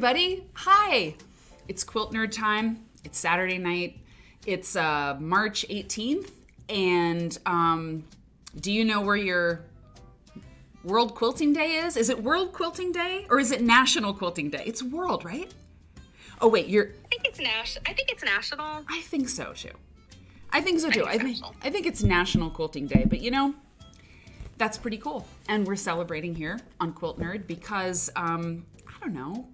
everybody. Hi. It's Quilt Nerd time. It's Saturday night. It's March 18th. And do you know where your World Quilting Day is? Is it World Quilting Day or is it National Quilting Day? It's world, right? Oh wait, I think it's national. I think so too. I think it's National Quilting Day, but that's pretty cool. And we're celebrating here on Quilt Nerd because I don't know.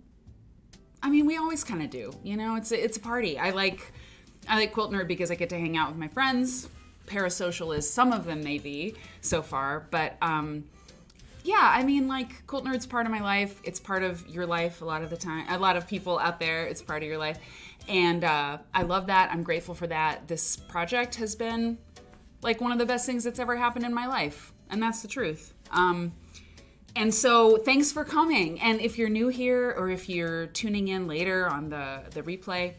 I mean, we always kind of do. It's a party. I like Quilt Nerd because I get to hang out with my friends. Parasocial as some of them may be so far, but yeah, I mean, like, Quilt Nerd's part of my life. It's part of your life a lot of the time. A lot of people out there, it's part of your life. And I love that. I'm grateful for that. This project has been, like, one of the best things that's ever happened in my life. And that's the truth. And so thanks for coming. And if you're new here or if you're tuning in later on the replay,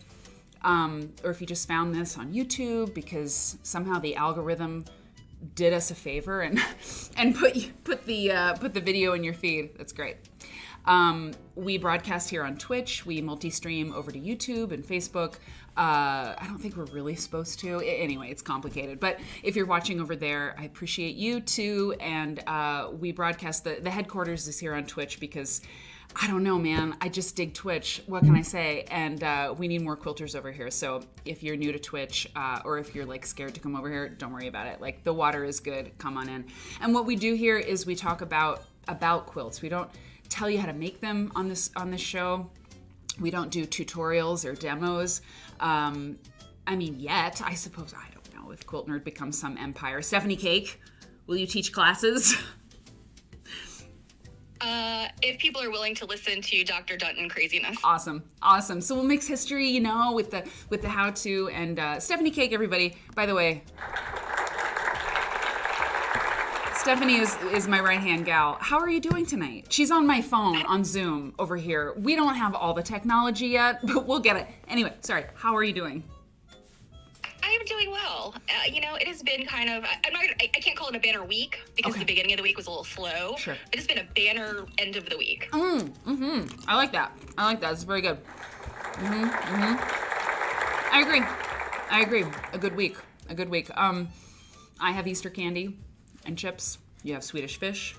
or if you just found this on YouTube because somehow the algorithm did us a favor and put the video in your feed. That's great. We broadcast here on Twitch. We multi-stream over to YouTube and Facebook. I don't think we're really supposed to. Anyway, it's complicated. But if you're watching over there, I appreciate you too. And we broadcast the headquarters is here on Twitch because I don't know, man. I just dig Twitch. What can I say? And we need more quilters over here. So if you're new to Twitch or if you're like scared to come over here, don't worry about it. Like the water is good. Come on in. And what we do here is we talk about quilts. We don't tell you how to make them on this show. We don't do tutorials or demos. I mean, yet, I suppose, I don't know if Quilt Nerd becomes some empire. Stephanie Cake, will you teach classes? If people are willing to listen to Dr. Dutton craziness. Awesome. So we'll mix history, with the how-to. And Stephanie Cake, everybody, by the way, Stephanie is my right-hand gal. How are you doing tonight? She's on my phone on Zoom over here. We don't have all the technology yet, but we'll get it. Anyway, sorry. How are you doing? I am doing well. It has been kind of, I can't call it a banner week because the beginning of the week was a little slow. Sure. But it's been a banner end of the week. I like that. It's very good. I agree. A good week. I have Easter candy and chips. You have Swedish fish.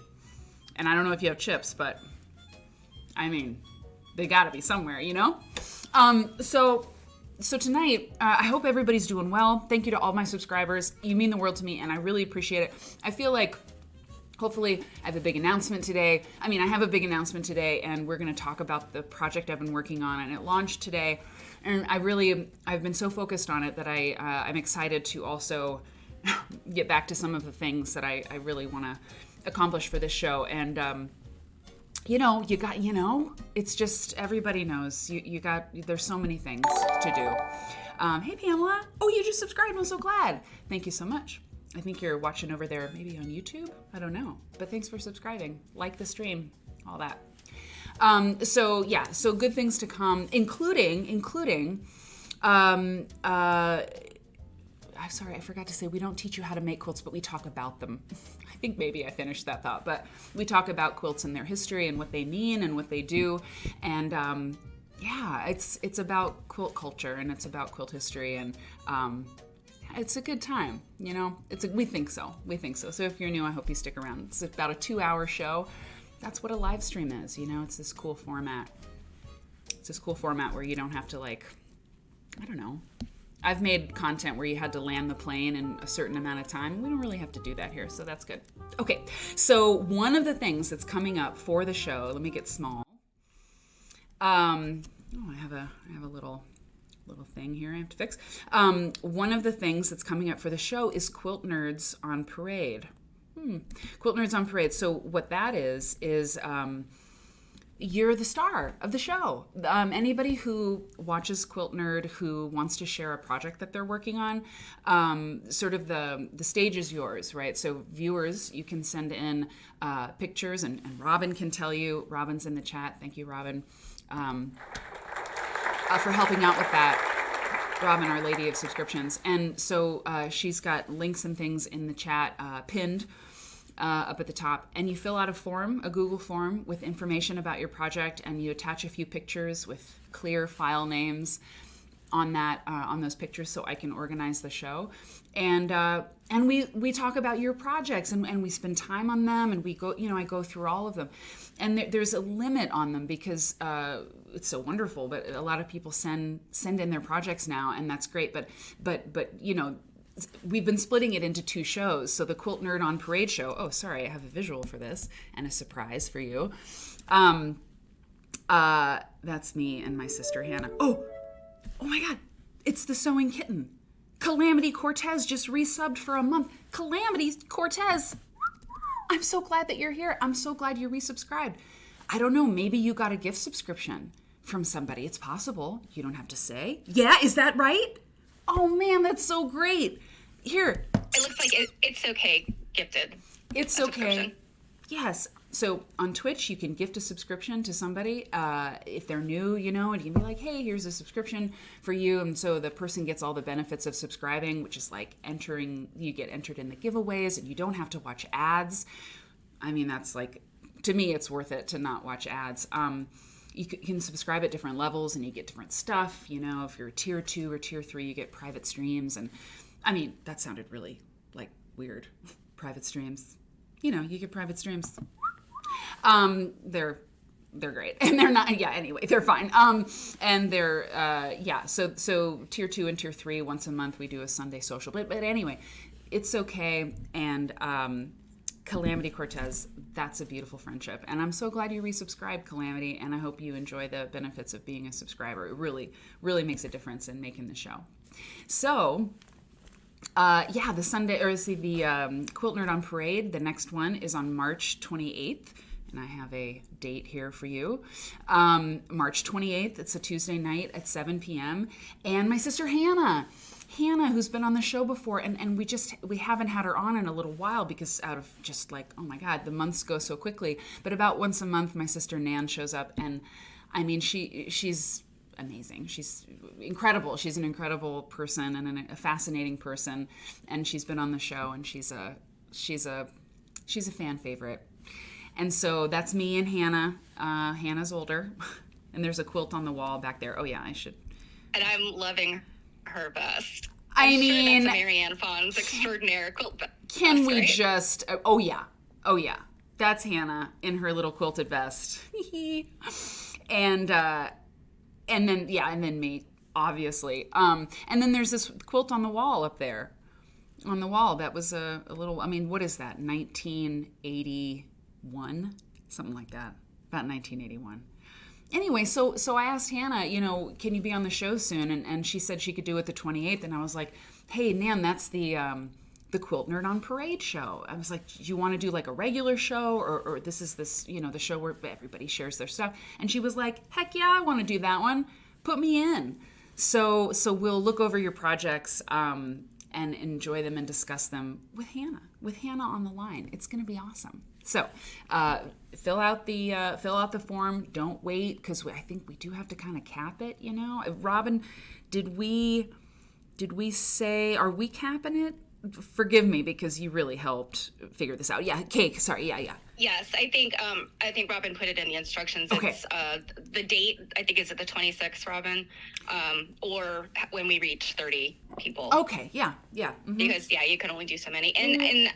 And I don't know if you have chips, but I mean, they gotta be somewhere, So tonight, I hope everybody's doing well. Thank you to all my subscribers. You mean the world to me, and I really appreciate it. I feel like, hopefully, I have a big announcement today. I have a big announcement today, and we're going to talk about the project I've been working on, and it launched today. And I've been so focused on it that I'm excited to also get back to some of the things that I really want to accomplish for this show. And it's just, everybody knows there's so many things to do. Hey, Pamela. Oh, you just subscribed. I'm so glad. Thank you so much. I think you're watching over there, maybe on YouTube. I don't know, but thanks for subscribing. Like the stream, all that. So good things to come, including, I'm sorry, I forgot to say, we don't teach you how to make quilts, but we talk about them. I think maybe I finished that thought, but we talk about quilts and their history and what they mean and what they do. And it's about quilt culture and it's about quilt history, and it's a good time, we think so. So if you're new, I hope you stick around. It's about a 2-hour show. That's what a live stream is, it's this cool format. It's this cool format where you don't have to, I don't know. I've made content where you had to land the plane in a certain amount of time. We don't really have to do that here, so that's good. Okay, so one of the things that's coming up for the show, let me get small. I have a little thing here I have to fix. One of the things that's coming up for the show is Quilt Nerds on Parade. Quilt Nerds on Parade. So what that is you're the star of the show. Anybody who watches Quilt Nerd who wants to share a project that they're working on, sort of the stage is yours, right? So viewers, you can send in pictures, and Robin can tell you. Robin's in the chat. Thank you, Robin, for helping out with that. Robin, Our Lady of Subscriptions. And so she's got links and things in the chat pinned up at the top, and you fill out a Google form with information about your project, and you attach a few pictures with clear file names, on that on those pictures so I can organize the show. And we talk about your projects and we spend time on them, and we go, I go through all of them. And there's a limit on them because it's so wonderful, but a lot of people send in their projects now, and that's great. But we've been splitting it into 2 shows. So the Quilt Nerd on Parade show. Oh, sorry, I have a visual for this and a surprise for you. That's me and my sister Hannah. Oh my God, it's the Sewing Kitten. Calamity Cortez just resubbed for a month. Calamity Cortez, I'm so glad that you're here. I'm so glad you resubscribed. I don't know, maybe you got a gift subscription from somebody. It's possible. You don't have to say. Yeah, is that right? Oh man, that's so great. Here. It looks like it's okay gifted. It's okay. Yes. So on Twitch, you can gift a subscription to somebody if they're new, and you can be like, hey, here's a subscription for you. And so the person gets all the benefits of subscribing, which is like you get entered in the giveaways, and you don't have to watch ads. I mean, that's like, to me, it's worth it to not watch ads. You can subscribe at different levels and you get different stuff. If you're tier 2 or tier 3, you get private streams. And I mean, that sounded really like weird. Private streams. You get private streams. They're great. And they're not, anyway, they're fine. And they're, so tier 2 and tier 3, once a month we do a Sunday social. But anyway, it's okay. And, Calamity Cortez, that's a beautiful friendship. And I'm so glad you resubscribed, Calamity, and I hope you enjoy the benefits of being a subscriber. It really, really makes a difference in making the show. So, the Quilt Nerd on Parade, the next one is on March 28th. And I have a date here for you. March 28th, it's a Tuesday night at 7 p.m. And my sister Hannah, who's been on the show before, and we haven't had her on in a little while because out of just like, oh my God, the months go so quickly. But about once a month, my sister Nan shows up, and I mean, she's amazing. She's incredible. She's an incredible person and a fascinating person, and she's been on the show, and she's a fan favorite. And so that's me and Hannah. Hannah's older, and there's a quilt on the wall back there. Oh yeah, I should. And I'm loving her best. I mean, that's Marianne Fawn's extraordinary quilt vest. Can we just? Oh yeah, that's Hannah in her little quilted vest. and then me, obviously. And then there's this quilt on the wall up there. On the wall, that was a little. I mean, what is that? 1981, something like that. About 1981. Anyway, so I asked Hannah, can you be on the show soon? And she said she could do it the 28th. And I was like, hey, Nan, that's the Quilt Nerd on Parade show. I was like, do you want to do like a regular show? Or this is the show where everybody shares their stuff? And she was like, heck yeah, I want to do that one. Put me in. So we'll look over your projects and enjoy them and discuss them with Hannah on the line. It's going to be awesome. So fill out the form. Don't wait, because I think we do have to kind of cap it. Robin, did we say, are we capping it? Forgive me, because you really helped figure this out. Yeah, cake. Sorry. Yeah. Yes, I think Robin put it in the instructions. Okay. It's the date. I think is at the 26th, Robin, or when we reach 30 people. Okay. Yeah. Mm-hmm. Because you can only do so many. And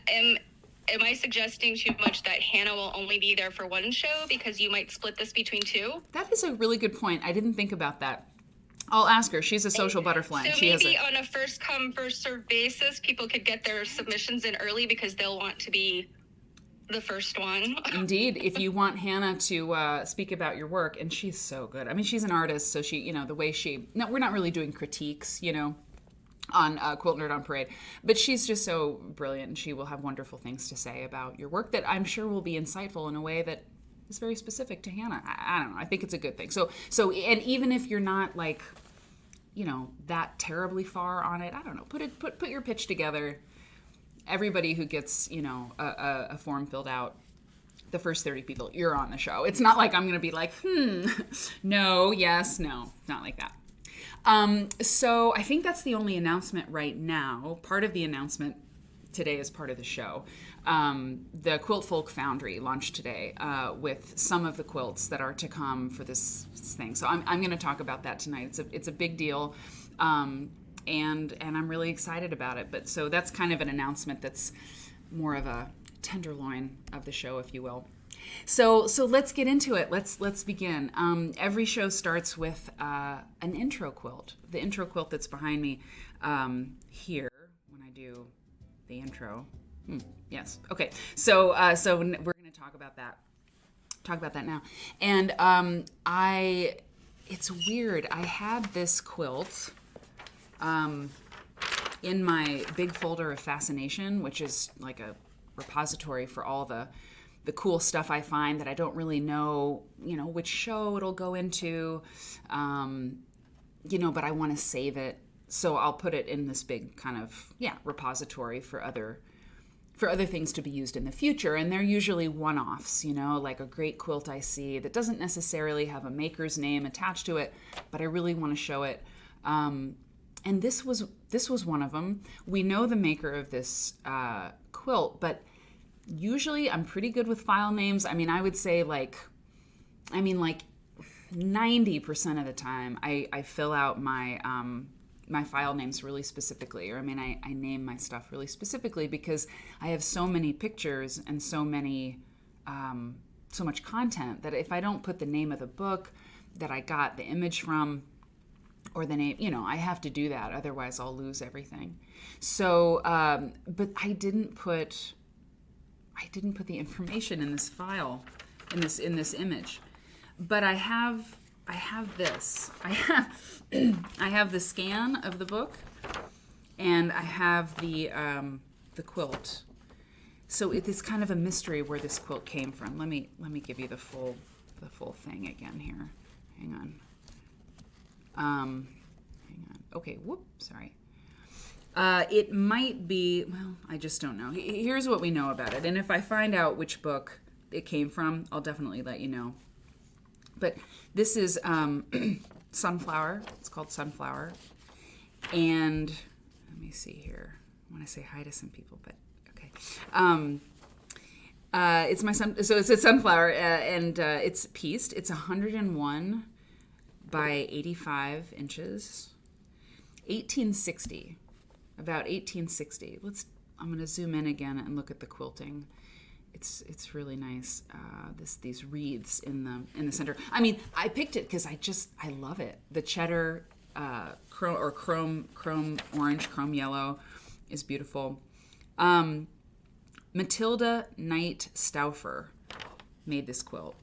am I suggesting too much that Hannah will only be there for one show because you might split this between 2? That is a really good point. I didn't think about that. I'll ask her. She's a social butterfly. So maybe on a first come, first served basis, people could get their submissions in early because they'll want to be the first one. Indeed. If you want Hannah to speak about your work, and she's so good. I mean, she's an artist, so she, the way we're not really doing critiques, on Quilt Nerd on Parade, but she's just so brilliant, and she will have wonderful things to say about your work that I'm sure will be insightful in a way that is very specific to Hannah. I don't know. I think it's a good thing. So, and even if you're not like, that terribly far on it, I don't know. Put your pitch together. Everybody who gets, a form filled out, the first 30 people, you're on the show. It's not like I'm going to be like, no, yes, no, not like that. So I think that's the only announcement right now. Part of the announcement today is part of the show. the Quiltfolk Foundry launched today with some of the quilts that are to come for this thing. So I'm going to talk about that tonight. It's a big deal, and I'm really excited about it. But so that's kind of an announcement that's more of a tenderloin of the show, if you will. So let's get into it. Let's begin. Every show starts with an intro quilt. The intro quilt that's behind me here when I do the intro. Yes. Okay. So we're going to talk about that. Talk about that now. And it's weird. I had this quilt in my big folder of fascination, which is like a repository for all the cool stuff I find that I don't really know, which show it'll go into, but I want to save it. So I'll put it in this big kind of, repository for other things to be used in the future. And they're usually one-offs, like a great quilt I see that doesn't necessarily have a maker's name attached to it, but I really want to show it. And this was one of them. We know the maker of this quilt, but usually I'm pretty good with file names. I mean, I would say like 90% of the time I fill out my my file names really specifically, or I name my stuff really specifically because I have so many pictures and so much content that if I don't put the name of the book that I got the image from or the name, I have to do that. Otherwise I'll lose everything. So, but I didn't put the information in this file, in this image. But I have this. I have the scan of the book, and I have the quilt. So it is kind of a mystery where this quilt came from. Let me give you the full thing again here. Hang on. Okay. Sorry. It might be. Well, I just don't know. Here's what we know about it, and if I find out which book it came from, I'll definitely let you know. But this is Sunflower. It's called Sunflower. And let me see here. I want to say hi to some people, but okay. It's my son. So it's a Sunflower, and it's pieced. It's 101 by 85 inches. 1860. About 1860. I'm going to zoom in again and look at the quilting. It's really nice. These wreaths in the center. I mean, I picked it because I love it. The cheddar, chrome orange, chrome yellow is beautiful. Matilda Nite Stauffer made this quilt,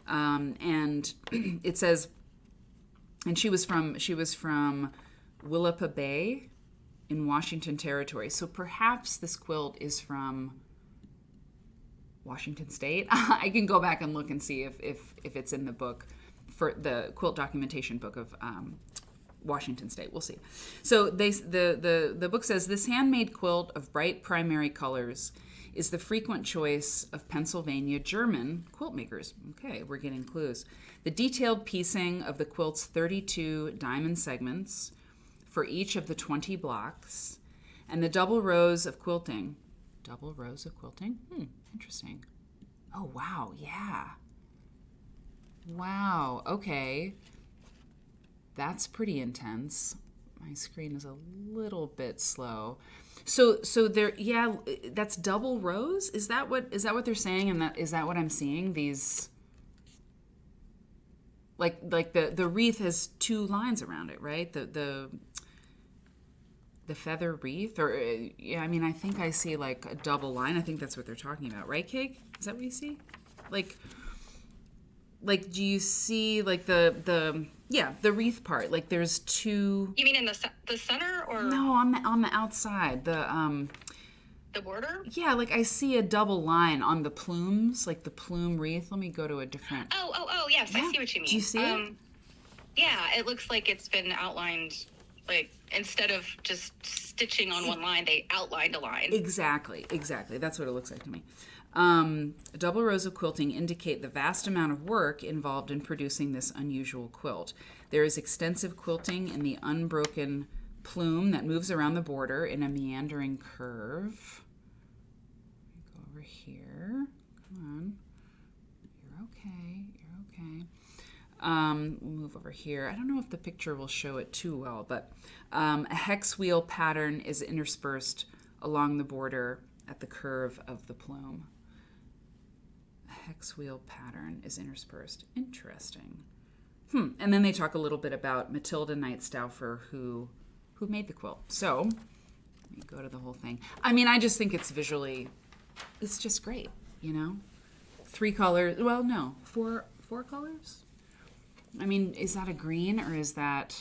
and it says, and she was from Willapa Bay in Washington Territory. So perhaps this quilt is from Washington State. I can go back and look and see if it's in the book, for the quilt documentation book of Washington State. We'll see. So the book says, this handmade quilt of bright primary colors is the frequent choice of Pennsylvania German quilt makers. Okay, we're getting clues. The detailed piecing of the quilt's 32 diamond segments for each of the 20 blocks, and the double rows of quilting. Double rows of quilting? Interesting. Oh, wow. Yeah. Wow. Okay. That's pretty intense. My screen is a little bit slow. So there, that's double rows? Is that what they're saying? And is that what I'm seeing? These, like the wreath has two lines around it, right? The feather wreath, or I think I see like a double line. I think that's what they're talking about, right, Cake? Is that what you see? Like do you see like the wreath part? Like there's two. You mean in the center, or no? On the outside, the border. Yeah, like I see a double line on the plumes, like the plume wreath. Let me go to a different. Oh yes, yeah. I see what you mean. Do you see it? Yeah, it looks like it's been outlined. Like, instead of just stitching on one line, they outlined a line. Exactly. That's what it looks like to me. Double rows of quilting indicate the vast amount of work involved in producing this unusual quilt. There is extensive quilting in the unbroken plume that moves around the border in a meandering curve. Go here. Come on. You're okay. You're okay. We'll move over here. I don't know if the picture will show it too well, but a hex wheel pattern is interspersed along the border at the curve of the plume. A hex wheel pattern is interspersed. Interesting. And then they talk a little bit about Matilda Nite Stauffer, who made the quilt. So let me go to the whole thing. I mean, I just think it's visually, it's just great, you know? 3 colors. Well, no, four colors. I mean, is that a green or is that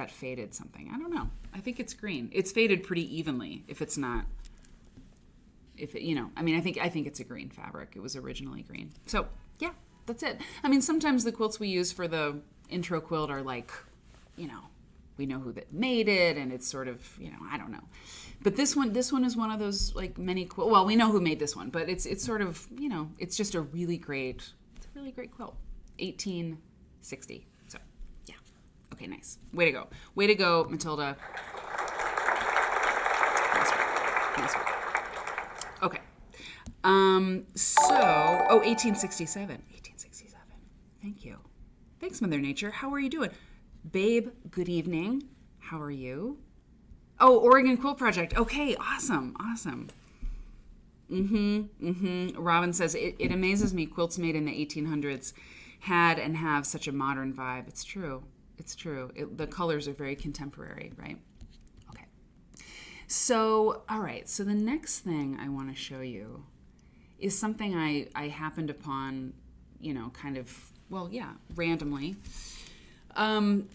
faded something? I don't know. I think it's green. It's faded pretty evenly. If it's not, I mean, I think it's a green fabric. It was originally green. So yeah, that's it. I mean, sometimes the quilts we use for the intro quilt are like, we know who that made it, and it's sort of, I don't know. But this one is one of those like many quilt. Well, we know who made this one, but it's sort of, it's just a really great quilt. 1860. So, yeah. Okay, nice. Way to go, Matilda. Nice work. Okay. 1867. 1867. Thank you. Thanks, Mother Nature. How are you doing? Babe, good evening. How are you? Oh, Oregon Quilt Project. Okay, awesome. Robin says, it amazes me quilts made in the 1800s had and have such a modern vibe. It's true. The colors are very contemporary, right? Okay. So, all right. So the next thing I want to show you is something I happened upon, randomly. And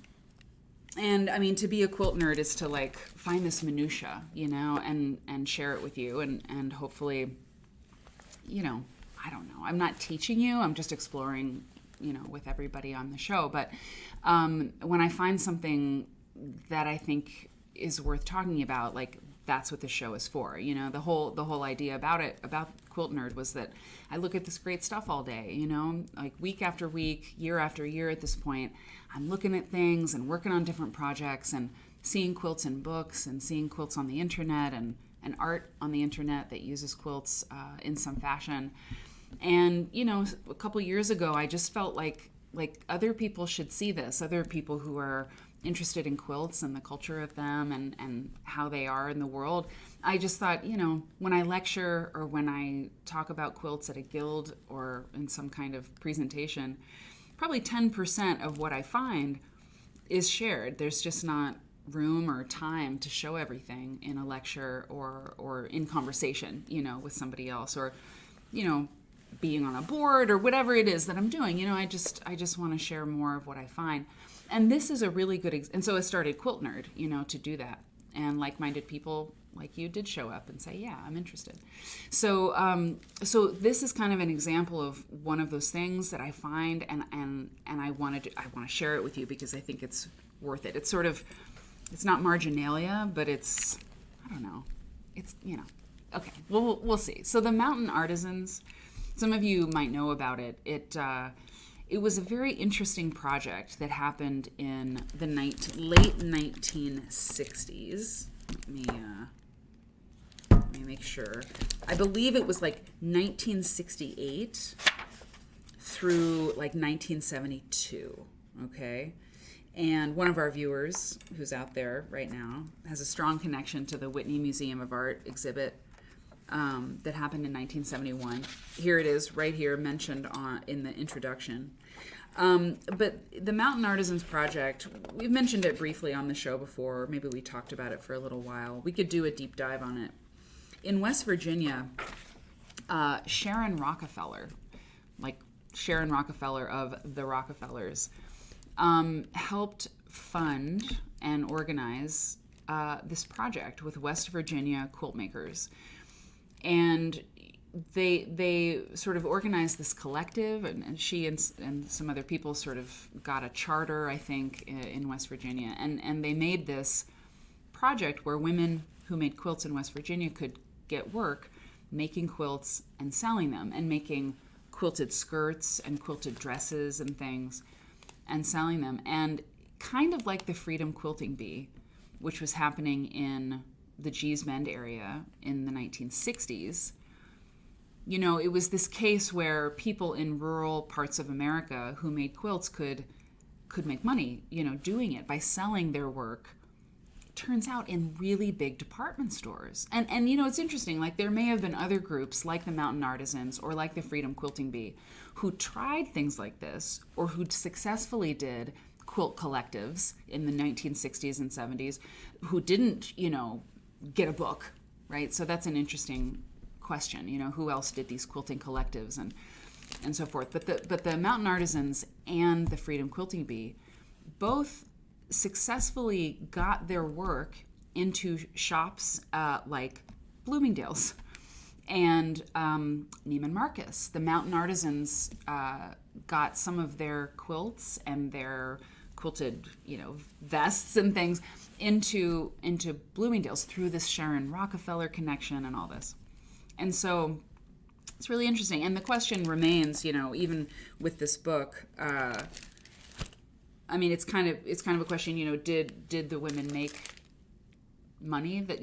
I mean, to be a quilt nerd is to like find this minutia, and share it with you and hopefully, I don't know. I'm not teaching you. I'm just exploring, with everybody on the show. But when I find something that I think is worth talking about, like that's what the show is for. The whole idea about Quilt Nerd was that I look at this great stuff all day, like week after week, year after year at this point. I'm looking at things and working on different projects and seeing quilts in books and seeing quilts on the internet and art on the internet that uses quilts in some fashion. And, a couple years ago, I just felt like other people should see this, other people who are interested in quilts and the culture of them and how they are in the world. I just thought, when I lecture or when I talk about quilts at a guild or in some kind of presentation, probably 10% of what I find is shared. There's just not room or time to show everything in a lecture or in conversation, with somebody else or, being on a board or whatever it is that I'm doing. I just want to share more of what I find. And this is a really good, and so I started Quilt Nerd, to do that. And like-minded people like you did show up and say, yeah, I'm interested. So so this is kind of an example of one of those things that I find and I want to share it with you because I think it's worth it. It's sort of, it's not marginalia, but it's, I don't know. It's, okay, we'll see. So the Mountain Artisans, some of you might know about it. It was a very interesting project that happened in the late 1960s. Let me make sure. I believe it was like 1968 through like 1972, okay? And one of our viewers, who's out there right now, has a strong connection to the Whitney Museum of Art exhibit that happened in 1971. Here it is, right here, mentioned in the introduction. But the Mountain Artisans Project, we've mentioned it briefly on the show before. Maybe we talked about it for a little while. We could do a deep dive on it. In West Virginia, Sharon Rockefeller, like Sharon Rockefeller of the Rockefellers, helped fund and organize this project with West Virginia quilt makers. And they sort of organized this collective, and she and some other people sort of got a charter, I think, in West Virginia. And they made this project where women who made quilts in West Virginia could get work making quilts and selling them, and making quilted skirts and quilted dresses and things and selling them. And kind of like the Freedom Quilting Bee, which was happening in the Gee's Bend area in the 1960s, it was this case where people in rural parts of America who made quilts could make money, doing it by selling their work. Turns out in really big department stores. And it's interesting, like there may have been other groups like the Mountain Artisans or like the Freedom Quilting Bee who tried things like this or who successfully did quilt collectives in the 1960s and 70s who didn't, get a book, right? So that's an interesting question, who else did these quilting collectives and so forth. But the Mountain Artisans and the Freedom Quilting Bee both successfully got their work into shops like Bloomingdale's and Neiman Marcus. The Mountain Artisans got some of their quilts and their quilted, vests and things into Bloomingdale's through this Sharon Rockefeller connection and all this. And so it's really interesting. And the question remains, even with this book, it's kind of a question, did the women make money that,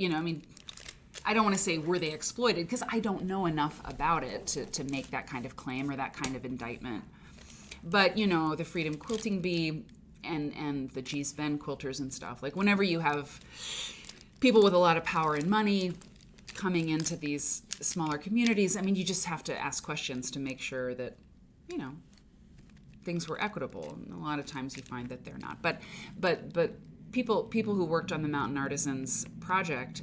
I don't want to say were they exploited because I don't know enough about it to make that kind of claim or that kind of indictment. But, the Freedom Quilting Bee and the Gee's Bend quilters and stuff, like whenever you have people with a lot of power and money coming into these smaller communities, you just have to ask questions to make sure that, things were equitable. And a lot of times you find that they're not. But people who worked on the Mountain Artisans project,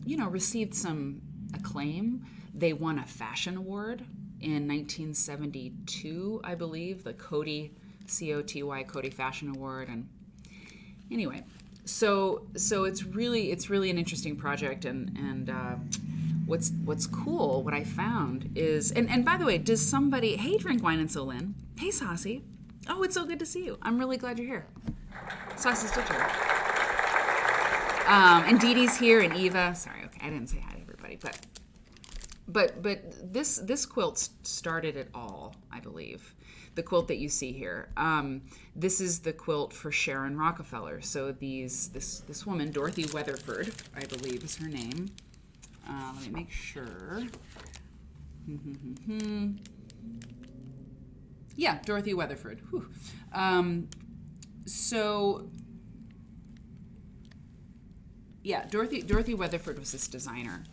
received some acclaim. They won a fashion award in 1972, I believe, the Coty, C-O-T-Y, Coty Fashion Award. And anyway, so it's really an interesting project. And what's cool, what I found is, and by the way, does somebody, hey, Drink Wine and So Lynn, hey, Saucy, oh, it's so good to see you. I'm really glad you're here. Saucy's Stitcher. And Dee Dee's here, and Eva. Sorry, okay, I didn't say hi to everybody, but this quilt started it all, I believe. The quilt that you see here. This is the quilt for Sharon Rockefeller. So this woman, Dorothy Weatherford, I believe is her name. Let me make sure. Yeah, Dorothy Weatherford. Whew. Dorothy Weatherford was this designer,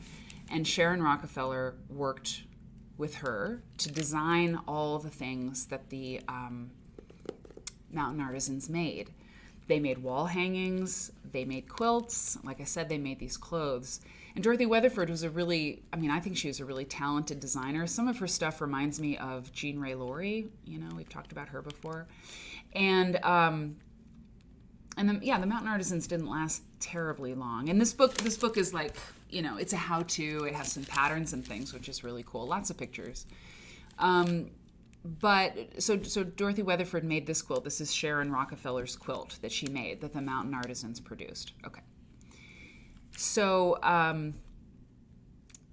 and Sharon Rockefeller worked with her to design all the things that the Mountain Artisans made. They made wall hangings, they made quilts, like I said, they made these clothes. And Dorothy Weatherford was I think she was a really talented designer. Some of her stuff reminds me of Jean Ray Laurie. We've talked about her before. And the Mountain Artisans didn't last terribly long. And this book is like, it's a how-to. It has some patterns and things, which is really cool. Lots of pictures. But so Dorothy Weatherford made this quilt. This is Sharon Rockefeller's quilt that she made, that the Mountain Artisans produced. Okay. So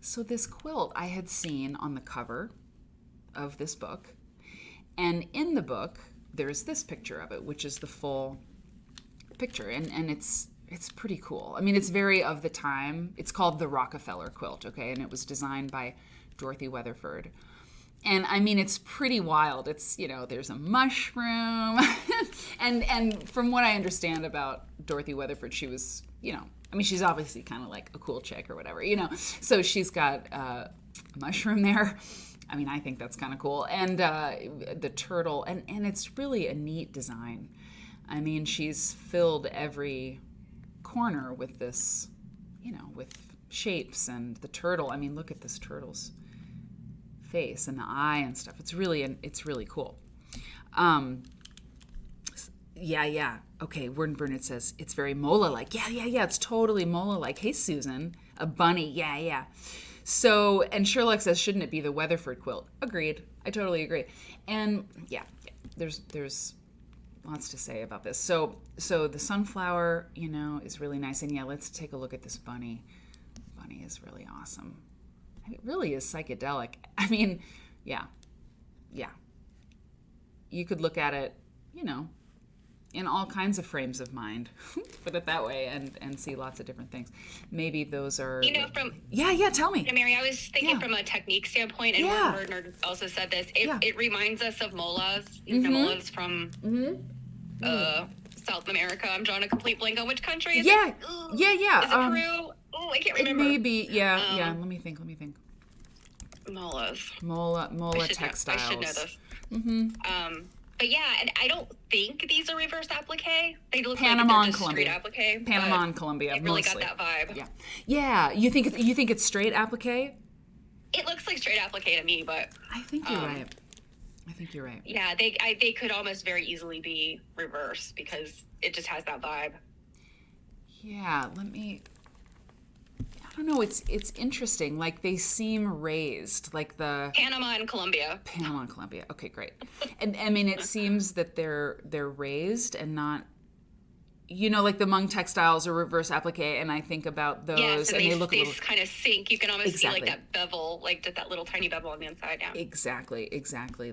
this quilt I had seen on the cover of this book, and in the book there's this picture of it, which is the full picture, and it's pretty cool. It's very of the time. It's called the Rockefeller quilt, okay, and it was designed by Dorothy Weatherford. And it's pretty wild. It's, there's a mushroom. and from what I understand about Dorothy Weatherford, she was, she's obviously kind of like a cool chick or whatever, So she's got a mushroom there. I think that's kind of cool. And the turtle, and it's really a neat design. She's filled every corner with this, with shapes, and the turtle. Look at this turtle's face and the eye and stuff. It's really cool. Okay, Word Bernard says it's very Mola-like. Yeah, it's totally Mola-like. Hey, Susan, a bunny. Yeah. So, and Sherlock says, shouldn't it be the Weatherford quilt? Agreed. I totally agree. And yeah, there's lots to say about this. So the sunflower, is really nice. And yeah, let's take a look at this bunny. Bunny is really awesome. It really is psychedelic. Yeah. You could look at it, in all kinds of frames of mind, put it that way, and see lots of different things. Maybe those are... tell me. Mary, I was thinking from a technique standpoint, and Nerd also said this. It reminds us of molas. You know, molas from South America. I'm drawing a complete blank on which country. Is it Peru? Oh, I can't remember. It may be, Let me think. Molas. Mola textiles. I should know this. But yeah, and I don't think these are reverse applique. They look Panama like and they're just Colombia. straight applique. Panama and Colombia. It really mostly. got that vibe. Yeah. You think it's straight applique? It looks like straight applique to me, but I think you're right. Yeah, they could almost very easily be reverse because it just has that vibe. Yeah, I don't know. It's interesting. Like they seem raised, like the Panama and Colombia. Okay, great. And I mean, it seems that they're raised and not, like the Hmong textiles are reverse applique, and I think about those. Yes, and they look they kind of sink. You can almost see like that bevel, like just that little tiny bevel on the inside. Yeah. Exactly.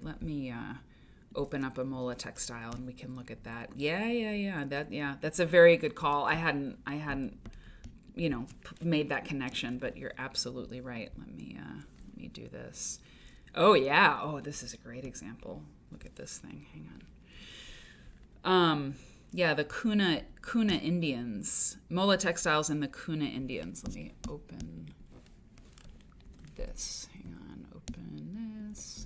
Let me open up a Mola textile and we can look at that. Yeah. That's a very good call. I hadn't made that connection, but you're absolutely right. Let me do this. Oh yeah. Oh, this is a great example. Look at this thing. Hang on. Yeah, the Kuna Indians, Mola textiles and the Kuna Indians. Let me open this. Hang on. Open this.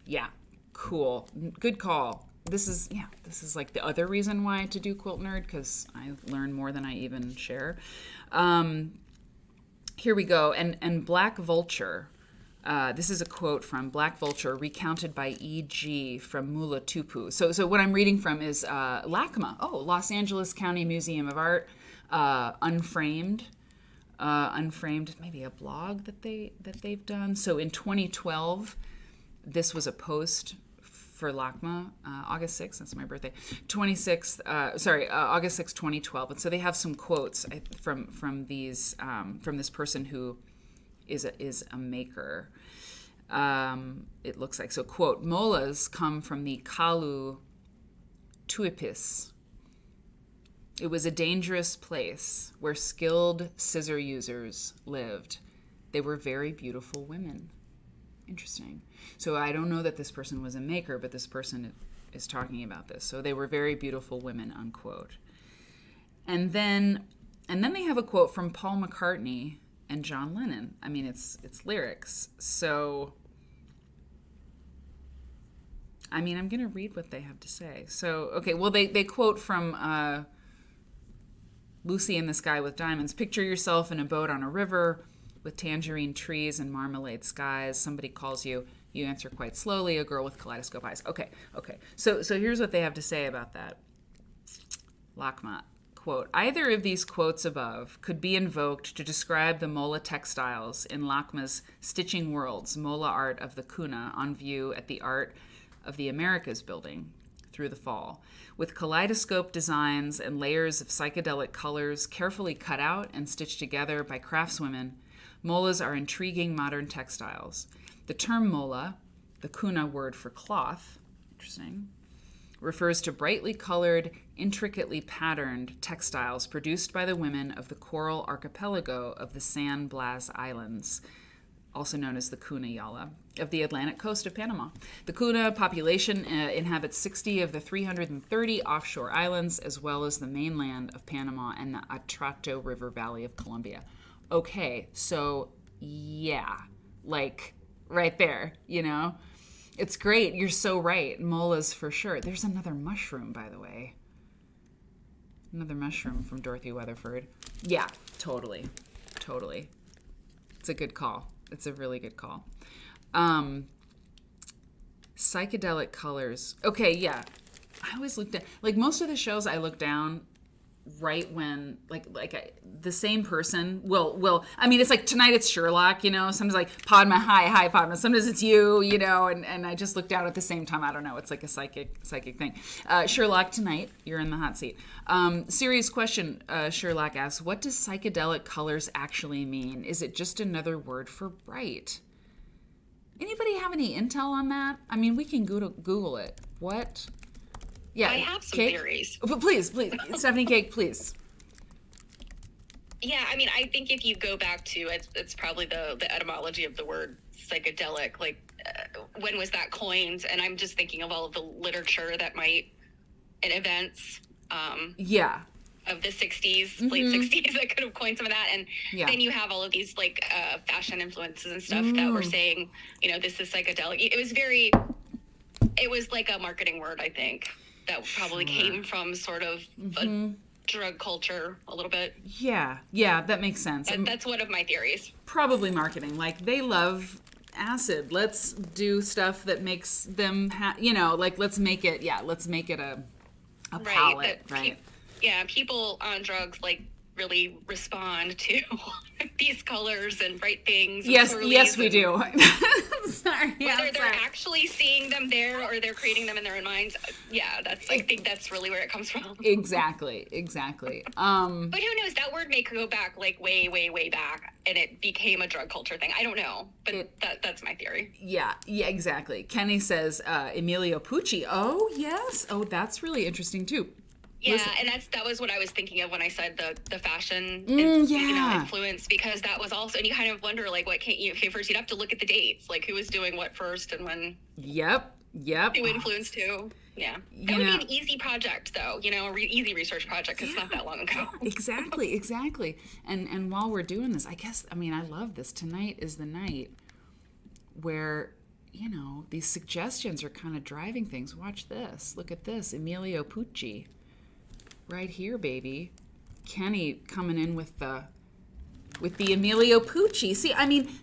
Yeah. Cool. Good call. This is like the other reason why to do Quilt Nerd, because I learn more than I even share. Here we go. And Black Vulture. This is a quote from Black Vulture, recounted by E.G. from Mula Tupu. So what I'm reading from is LACMA. Oh, Los Angeles County Museum of Art, Unframed. Unframed, maybe a blog that they've done. So in 2012, this was a post for LACMA, August 6th, that's my birthday, August 6th, 2012. And so they have some quotes from this person who is a maker. It looks like, so quote, molas come from the Kalu Tuipis. It was a dangerous place where skilled scissor users lived. They were very beautiful women. Interesting. So I don't know that this person was a maker, but this person is talking about this. So they were very beautiful women, unquote. And then they have a quote from Paul McCartney and John Lennon. I mean, it's lyrics. So, I mean, I'm going to read what they have to say. So, okay, well, they quote from Lucy in the Sky with Diamonds. Picture yourself in a boat on a river with tangerine trees and marmalade skies. Somebody calls you. You answer quite slowly. A girl with kaleidoscope eyes. Okay. So here's what they have to say about that. LACMA. Quote, either of these quotes above could be invoked to describe the Mola textiles in LACMA's Stitching Worlds, Mola Art of the Kuna, on view at the Art of the Americas building through the fall, with kaleidoscope designs and layers of psychedelic colors carefully cut out and stitched together by craftswomen. Molas are intriguing modern textiles. The term mola, the Kuna word for cloth, interesting, refers to brightly colored, intricately patterned textiles produced by the women of the coral archipelago of the San Blas Islands, also known as the Kuna Yala, of the Atlantic coast of Panama. The Kuna population inhabits 60 of the 330 offshore islands, as well as the mainland of Panama and the Atrato River Valley of Colombia. Okay, so yeah, like right there, It's great. You're so right. Molas for sure. There's another mushroom, by the way. Another mushroom from Dorothy Weatherford. Yeah, totally. It's a good call. It's a really good call. Psychedelic colors. Okay, yeah. I always look down. Like most of the shows, I look down right when the same person will I mean, it's like tonight it's Sherlock, sometimes like Padma, hi Padma, sometimes it's you, and I just look down at the same time. I don't know, it's like a psychic thing. Sherlock, tonight you're in the hot seat. Serious question. Sherlock asks, what does psychedelic colors actually mean? Is it just another word for bright? Anybody have any intel on that? I mean, we can Google it. What? Yeah, I have some Cake? theories. But please, Stephanie Cake, please. Yeah, I mean, I think if you go back to it's probably the etymology of the word psychedelic. Like, when was that coined? And I'm just thinking of all of the literature that might and events. Yeah. Of the 60s, late 60s, that could have coined some of that. And then you have all of these like fashion influences and stuff that were saying, you know, this is psychedelic. It was like a marketing word, I think, that probably came from sort of a drug culture a little bit. Yeah, that makes sense. That's one of my theories. Probably marketing. Like, they love acid. Let's do stuff that makes them, like, let's make it a palette, right? People on drugs like really respond to these colors and bright things. Yes, we do. Sorry, whether they're actually seeing them there or they're creating them in their own minds. I think that's really where it comes from. Exactly. But who knows? That word may go back like way, way, way back, and it became a drug culture thing. I don't know, but that's my theory. Yeah, exactly. Kenny says Emilio Pucci. Oh yes. Oh, that's really interesting too. Yeah, listen. And that was what I was thinking of when I said the fashion influence, because that was also, and you kind of wonder, like, what can't you, okay, first you'd have to look at the dates, like who was doing what first and when. Yep. Who influenced who. Yeah. That would be an easy project, though, easy research project, because it's not that long ago. Exactly. And while we're doing this, I love this. Tonight is the night where, these suggestions are kind of driving things. Watch this. Look at this. Emilio Pucci. Right here, baby. Kenny coming in with the Emilio Pucci. See,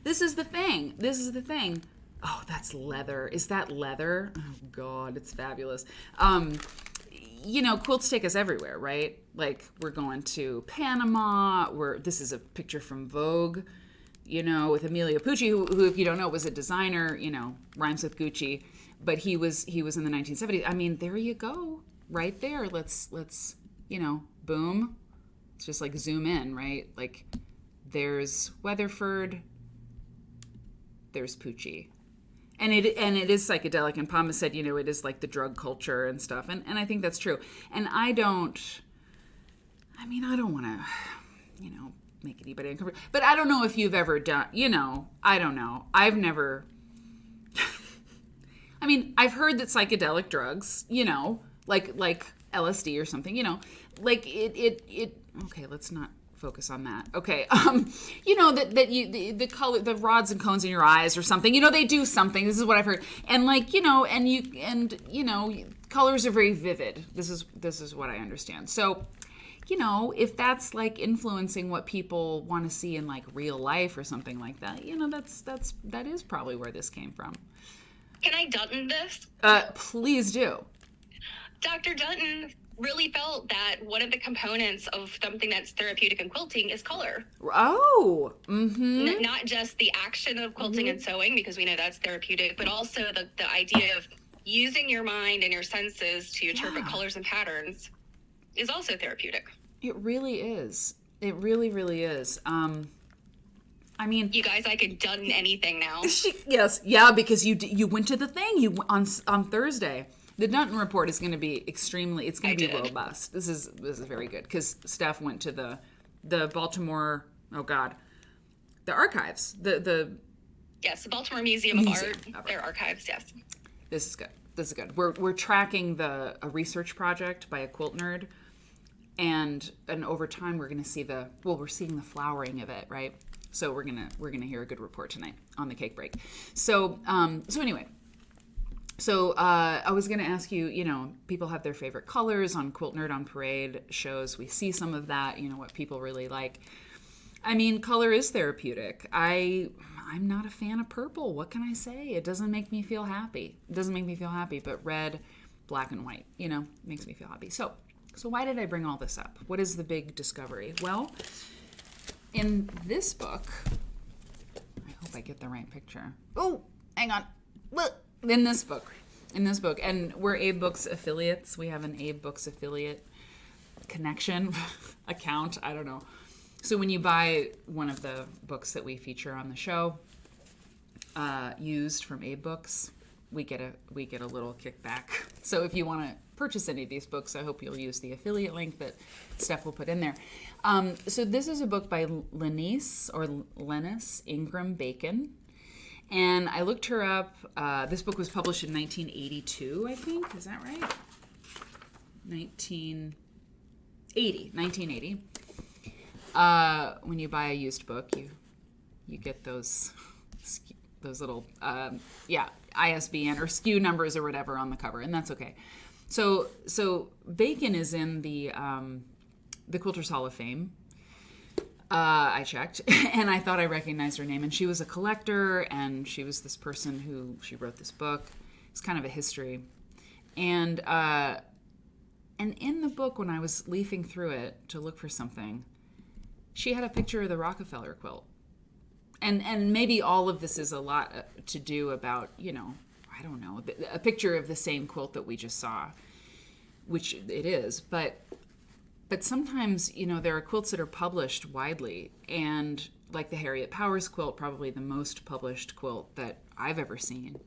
this is the thing. Oh, that's leather. Is that leather? Oh God, it's fabulous. Quilts take us everywhere, right? Like, we're going to Panama. This is a picture from Vogue, with Emilio Pucci, who, if you don't know, was a designer, rhymes with Gucci, but he was in the 1970s. There you go. Right there. Let's boom. It's just like zoom in, right? Like, there's Weatherford, there's Pucci. And it is psychedelic, and Pama said, it is like the drug culture and stuff. And I think that's true. And I don't want to, make anybody uncomfortable. But I don't know if you've ever done, I don't know. I've never, I've heard that psychedelic drugs, like LSD or something, like it okay, let's not focus on that. Okay. That you, the color, the rods and cones in your eyes or something, they do something. This is what I've heard. And like, colors are very vivid. This is what I understand. So, if that's like influencing what people want to see in like real life or something like that, that is probably where this came from. Can I Dutton this? Please do. Dr. Dutton really felt that one of the components of something that's therapeutic in quilting is color. Oh, not just the action of quilting and sewing, because we know that's therapeutic, but also the idea of using your mind and your senses to interpret colors and patterns is also therapeutic. It really is. It really, really is. You guys, I could Dutton anything now. Yes, yeah, because you went to the thing on Thursday. The Dutton report is going to be it's going to be robust. This is very good, because Steph went to the Baltimore, the archives, yes, the Baltimore Museum of Art, their archives, yes. This is good. We're tracking a research project by a quilt nerd, and over time we're going to see we're seeing the flowering of it, right? So we're gonna hear a good report tonight on the cake break. So anyway. So I was going to ask you, people have their favorite colors on Quilt Nerd on Parade shows. We see some of that, what people really like. Color is therapeutic. I'm not a fan of purple. What can I say? It doesn't make me feel happy. But red, black, and white, makes me feel happy. So why did I bring all this up? What is the big discovery? Well, in this book, I hope I get the right picture. Oh, hang on. In this book, and we're Abe Books affiliates. We have an Abe Books affiliate connection account. I don't know. So when you buy one of the books that we feature on the show, used from Abe Books, we get a little kickback. So if you want to purchase any of these books, I hope you'll use the affiliate link that Steph will put in there. So this is a book by Lennis Ingram Bacon. And I looked her up. This book was published in 1982, I think. Is that right? 1980. When you buy a used book, you get those little ISBN or SKU numbers or whatever on the cover, and that's okay. So Bacon is in the Quilters Hall of Fame. I checked, and I thought I recognized her name, and she was a collector, and she was this person she wrote this book. It's kind of a history, and in the book, when I was leafing through it to look for something, she had a picture of the Rockefeller quilt. And maybe all of this is a lot to do about, I don't know, a picture of the same quilt that we just saw, which it is. But sometimes, there are quilts that are published widely. And like the Harriet Powers quilt, probably the most published quilt that I've ever seen.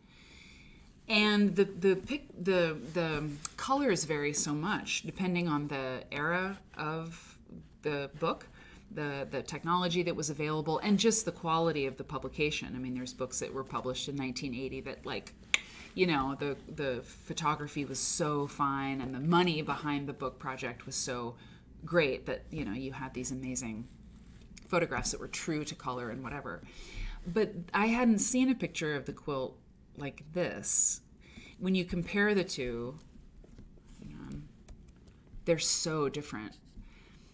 And the colors vary so much depending on the era of the book, the technology that was available, and just the quality of the publication. I mean, there's books that were published in 1980 that, the photography was so fine and the money behind the book project was so great that, you had these amazing photographs that were true to color and whatever. But I hadn't seen a picture of the quilt like this. When you compare the two, they're so different.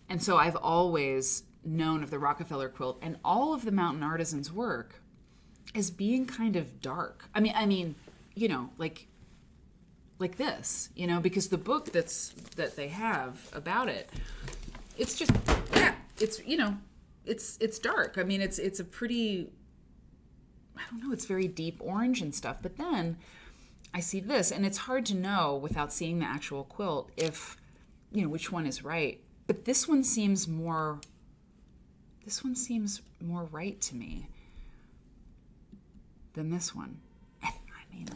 And so I've always known of the Rockefeller quilt and all of the Mountain Artisans' work as being kind of dark. I mean, like this, because the book that they have about it, it's just, it's dark. I mean, it's a pretty, I don't know, it's very deep orange and stuff. But then I see this, and it's hard to know without seeing the actual quilt if, which one is right. But this one seems more right to me than this one. And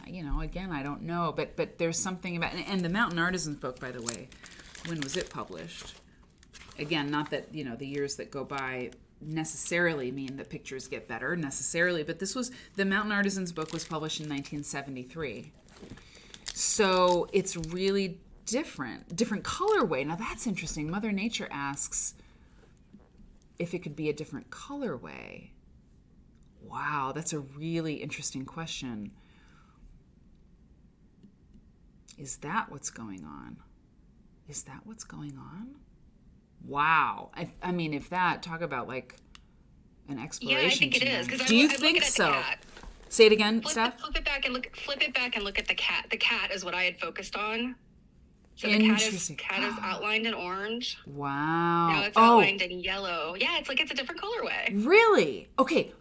I mean, again, I don't know, but there's something about, and the Mountain Artisans book, by the way, when was it published? Again, not that, the years that go by necessarily mean that pictures get better necessarily, but the Mountain Artisans book was published in 1973. So it's really different colorway. Now that's interesting. Mother Nature asks if it could be a different colorway. Wow, that's a really interesting question. Is that what's going on? Wow. I mean, if that, talk about like an exploration. Yeah, I think it is. Do you think so? Say it again, Steph. Flip it back and look at the cat. The cat is what I had focused on. So the cat is outlined in orange. Wow. Now it's outlined in yellow. Yeah, it's a different colorway. Really? Okay.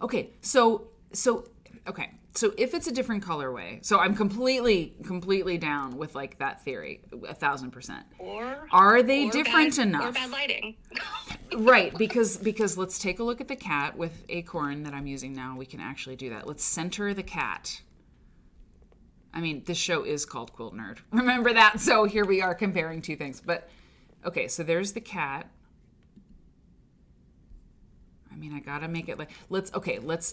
So if it's a different colorway, so I'm completely down with like that theory, 1,000%. Or are they different enough? Or bad lighting. Right, because let's take a look at the cat with Acorn that I'm using now. We can actually do that. Let's center the cat. I mean, this show is called Quilt Nerd. Remember that? So here we are comparing two things. But, okay, so there's the cat. I mean, I gotta make it like... Let's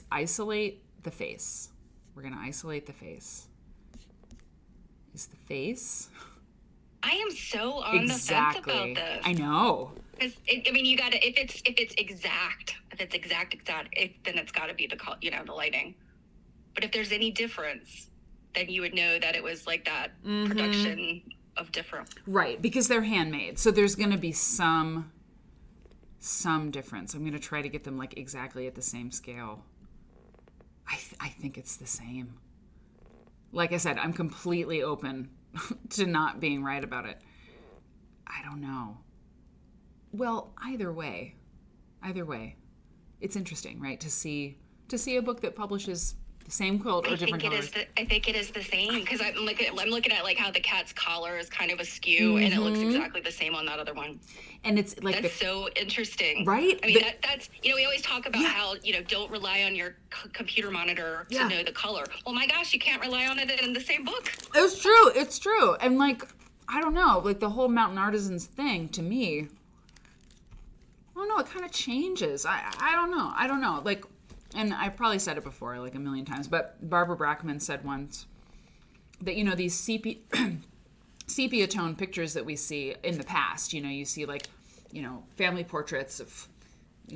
isolate the face. We're gonna isolate the face. Is the face... I am so on the fence about this. I know. Because you gotta... If it's exact, then it's gotta be the lighting. But if there's any difference... then you would know that it was like that production of different. Right, because they're handmade. So there's going to be some difference. I'm going to try to get them like exactly at the same scale. I think it's the same. Like I said, I'm completely open to not being right about it. I don't know. Well, either way, it's interesting, right? To see a book that publishes The same quilt or different colors? I think it is the same, because I'm looking at like how the cat's collar is kind of askew, and it looks exactly the same on that other one. And it's like that's so interesting, right? I mean, that's we always talk about how don't rely on your computer monitor to know the color. Well, my gosh, you can't rely on it in the same book. It's true, and like I don't know, like the whole Mountain Artisans thing to me, I don't know, it kind of changes. I don't know, like. And I've probably said it before like a million times, but Barbara Brackman said once that, these sepia tone pictures that we see in the past, you see like, family portraits of,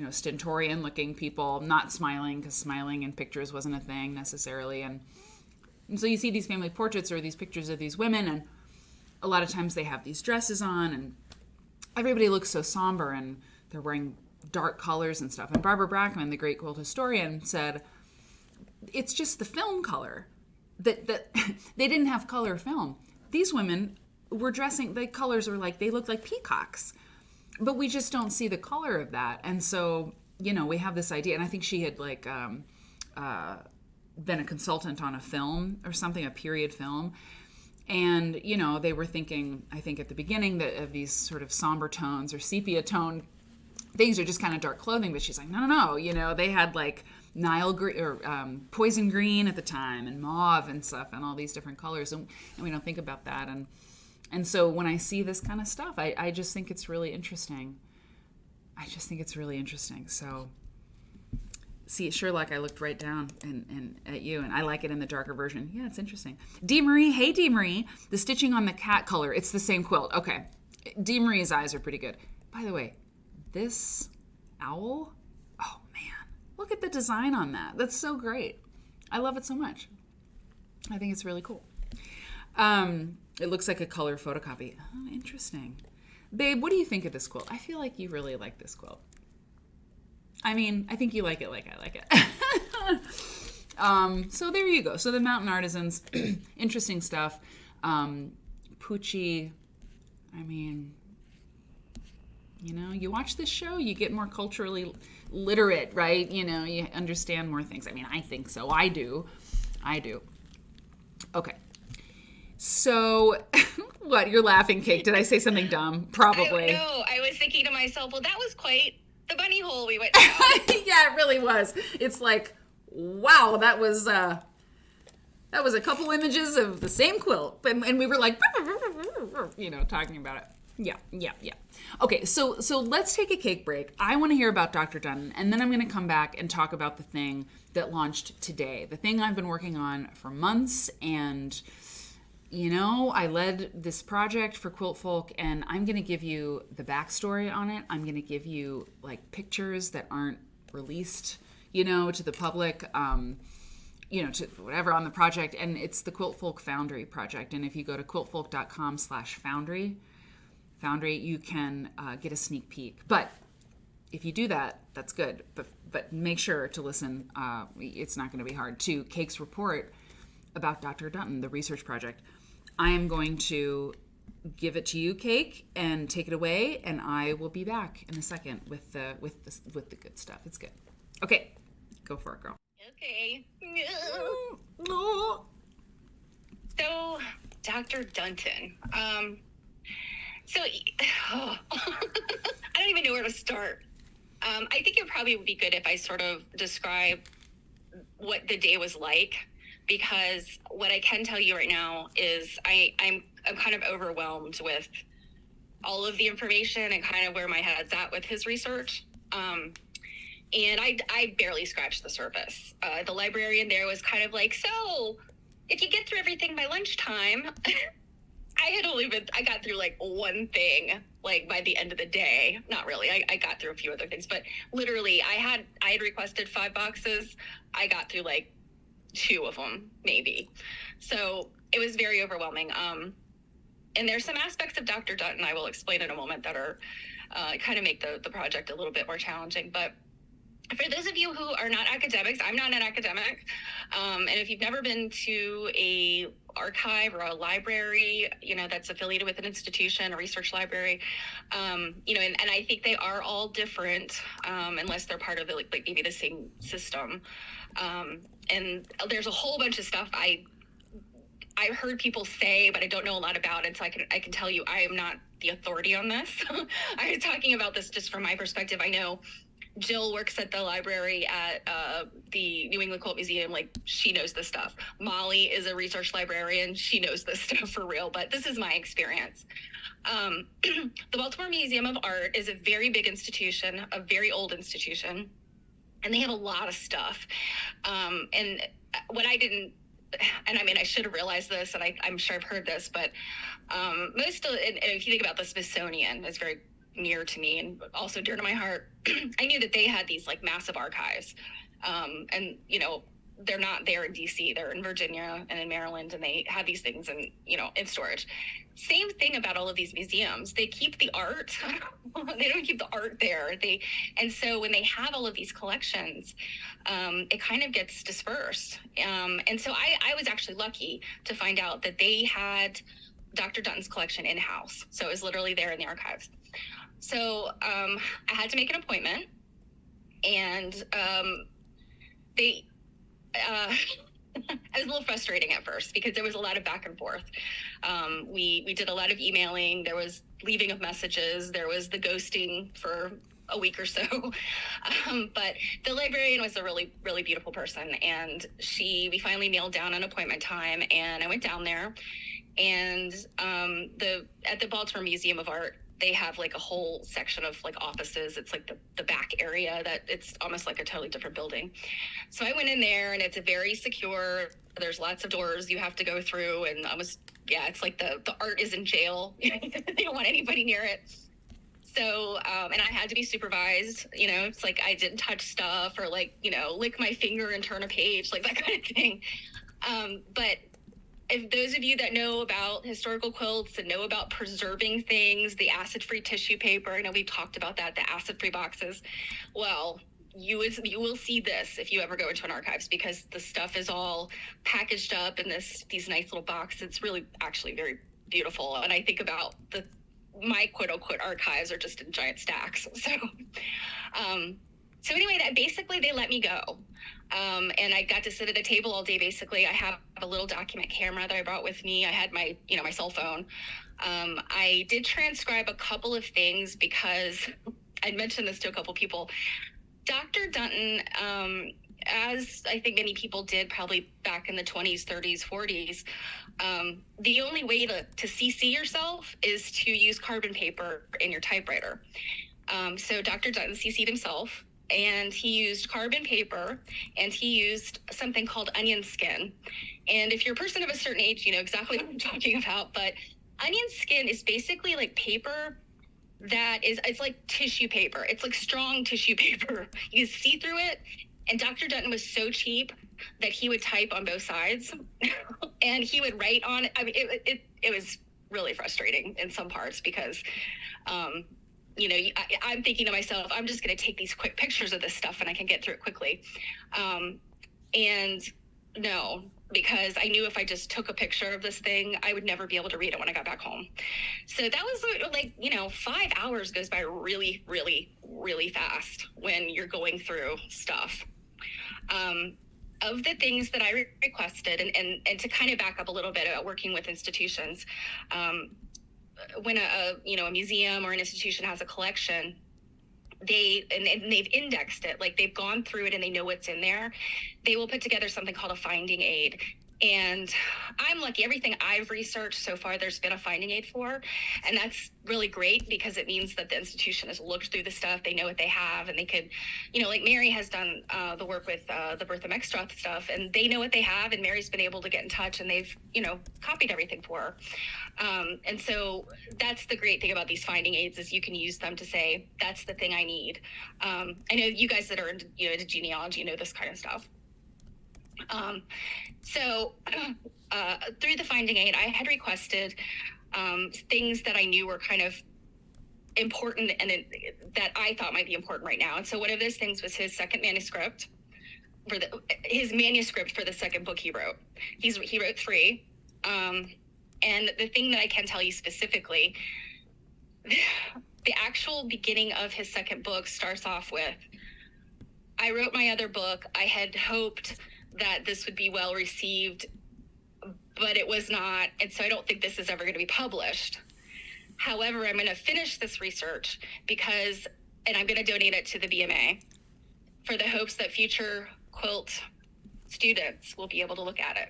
stentorian looking people not smiling, because smiling in pictures wasn't a thing necessarily. And so you see these family portraits or these pictures of these women, and a lot of times they have these dresses on and everybody looks so somber and they're wearing dark colors and stuff. And Barbara Brackman, the great quilt historian, said it's just the film color that they didn't have color film. These women were dressing, the colors were like, they looked like peacocks, but we just don't see the color of that. And so we have this idea, and I think she had like been a consultant on a film or something, a period film. And they were thinking, I think at the beginning, that of these sort of somber tones or sepia tone things are just kind of dark clothing. But she's like, no, they had like Nile green or poison green at the time, and mauve and stuff, and all these different colors, and we don't think about that. And so when I see this kind of stuff, I just think it's really interesting. So see, Sherlock, I looked right down and at you, and I like it in the darker version. Yeah, it's interesting. Dee Marie, hey Dee Marie, the stitching on the cat color, it's the same quilt. Okay, Dee Marie's eyes are pretty good. By the way, this owl, oh man, look at the design on that. That's so great. I love it so much. I think it's really cool. It looks like a color photocopy. Oh, interesting. Babe, what do you think of this quilt? I feel like you really like this quilt. I mean, I think you like it like I like it. So there you go. So the Mountain Artisans, interesting stuff. Poochie, I mean, you watch this show, you get more culturally literate, right? You understand more things. I mean, I think so. I do. Okay. So, what? You're laughing, Kate. Did I say something dumb? Probably. No, I was thinking to myself, well, that was quite the bunny hole we went down. Yeah, it really was. It's like, wow, that was a couple images of the same quilt. And we were like, talking about it. Yeah. Okay, so let's take a cake break. I want to hear about Dr. Dunton, and then I'm going to come back and talk about the thing that launched today, the thing I've been working on for months, and I led this project for Quiltfolk, and I'm going to give you the backstory on it. I'm going to give you like pictures that aren't released, to the public, to whatever on the project. And it's the Quiltfolk Foundry project. And if you go to quiltfolk.com/Foundry, you can get a sneak peek. But if you do that, that's good. But make sure to listen. It's not going to be hard, to Cake's report about Dr. Dunton, the research project. I am going to give it to you, Cake, and take it away, and I will be back in a second with the good stuff. It's good. Okay, go for it, girl. Okay. So, Dr. Dunton. I don't even know where to start. I think it probably would be good if I sort of describe what the day was like, because what I can tell you right now is I'm kind of overwhelmed with all of the information and kind of where my head's at with his research. And I barely scratched the surface. The librarian there was kind of like, so if you get through everything by lunchtime, I got through like one thing, like by the end of the day. Not really. I got through a few other things, but literally I had requested 5 boxes. I got through like 2 of them, maybe. So it was very overwhelming. And there's some aspects of Dr. Dunton I will explain in a moment that are kind of make the project a little bit more challenging. But for those of you who are not academics, I'm not an academic. And if you've never been to a archive or a library, that's affiliated with an institution, a research library, and I think they are all different, unless they're part of maybe the same system. and there's a whole bunch of stuff I've heard people say, but I don't know a lot about it. So I can tell you, I am not the authority on this. I'm talking about this just from my perspective. I know Jill works at the library at the New England Quilt Museum. Like, she knows this stuff. Molly is a research librarian. She knows this stuff for real, but this is my experience. The Baltimore Museum of Art is a very big institution, a very old institution, and they have a lot of stuff. And what I didn't, and I mean, I should have realized this, and I'm sure I've heard this, but most of, and if you think about the Smithsonian, it's very near to me and also dear to my heart. I knew that they had these like massive archives, and you know, they're not there in DC, they're in Virginia and in Maryland, and they have these things in, you know, in storage. Same thing about all of these museums. They keep the art. They don't keep the art there. And so when they have all of these collections, it kind of gets dispersed. And so I was actually lucky to find out that they had Dr. Dunton's collection in-house. So it was literally there in the archives. So I had to make an appointment, and they, it was a little frustrating at first because there was a lot of back and forth. We did a lot of emailing. There was leaving of messages. There was the ghosting for a week or so. But the librarian was a really, really beautiful person. And we finally nailed down an appointment time, and I went down there. And at the Baltimore Museum of Art, they have like a whole section of like offices. It's like the back area that it's almost like a totally different building. So I went in there, and it's a very secure, there's lots of doors you have to go through, and it's like the art is in jail. They don't want anybody near it. So, and I had to be supervised, you know, it's like I didn't touch stuff or like, you know, lick my finger and turn a page, like that kind of thing. But if those of you that know about historical quilts and know about preserving things, the acid-free tissue paper, I know we've talked about that, the acid-free boxes, well, you will see this if you ever go into an archives, because the stuff is all packaged up in these nice little boxes. It's really actually very beautiful. And I think about my quote-unquote archives are just in giant stacks. So anyway, that basically they let me go. And I got to sit at a table all day. Basically, I have a little document camera that I brought with me. I had my cell phone. I did transcribe a couple of things because I'd mentioned this to a couple people. Dr. Dunton, as I think many people did probably back in the 20s, 30s, 40s, the only way to CC yourself is to use carbon paper in your typewriter. So Dr. Dunton CC'd himself, and he used carbon paper, and he used something called onion skin. And if you're a person of a certain age, you know exactly what I'm talking about, but onion skin is basically like paper it's like tissue paper. It's like strong tissue paper. You can see through it. And Dr. Dunton was so cheap that he would type on both sides and he would write on it. I mean, it was really frustrating in some parts because, you know, I'm thinking to myself, I'm just going to take these quick pictures of this stuff and I can get through it quickly. And no, because I knew if I just took a picture of this thing, I would never be able to read it when I got back home. So that was like, you know, 5 hours goes by really, really, really fast when you're going through stuff. Of the things that I requested, and to kind of back up a little bit about working with institutions, when a museum or an institution has a collection, they've indexed it, like they've gone through it and they know what's in there, they will put together something called a finding aid. And I'm lucky, everything I've researched so far, there's been a finding aid for, and that's really great because it means that the institution has looked through the stuff, they know what they have, and they could, you know, like Mary has done the work with the Bertha Meckstroth stuff, and they know what they have, and Mary's been able to get in touch, and they've, you know, copied everything for her. And so that's the great thing about these finding aids is you can use them to say, that's the thing I need. I know you guys that are into, you know, into genealogy know this kind of stuff. So through the finding aid, I had requested things that I knew were kind of important and that I thought might be important right now. And so one of those things was his second manuscript his manuscript for the second book he wrote. He wrote 3. And the thing that I can tell you specifically, the actual beginning of his second book starts off with, I wrote my other book. I had hoped that this would be well received, but it was not. And so I don't think this is ever going to be published. However, I'm going to finish this research and I'm going to donate it to the BMA for the hopes that future quilt students will be able to look at it.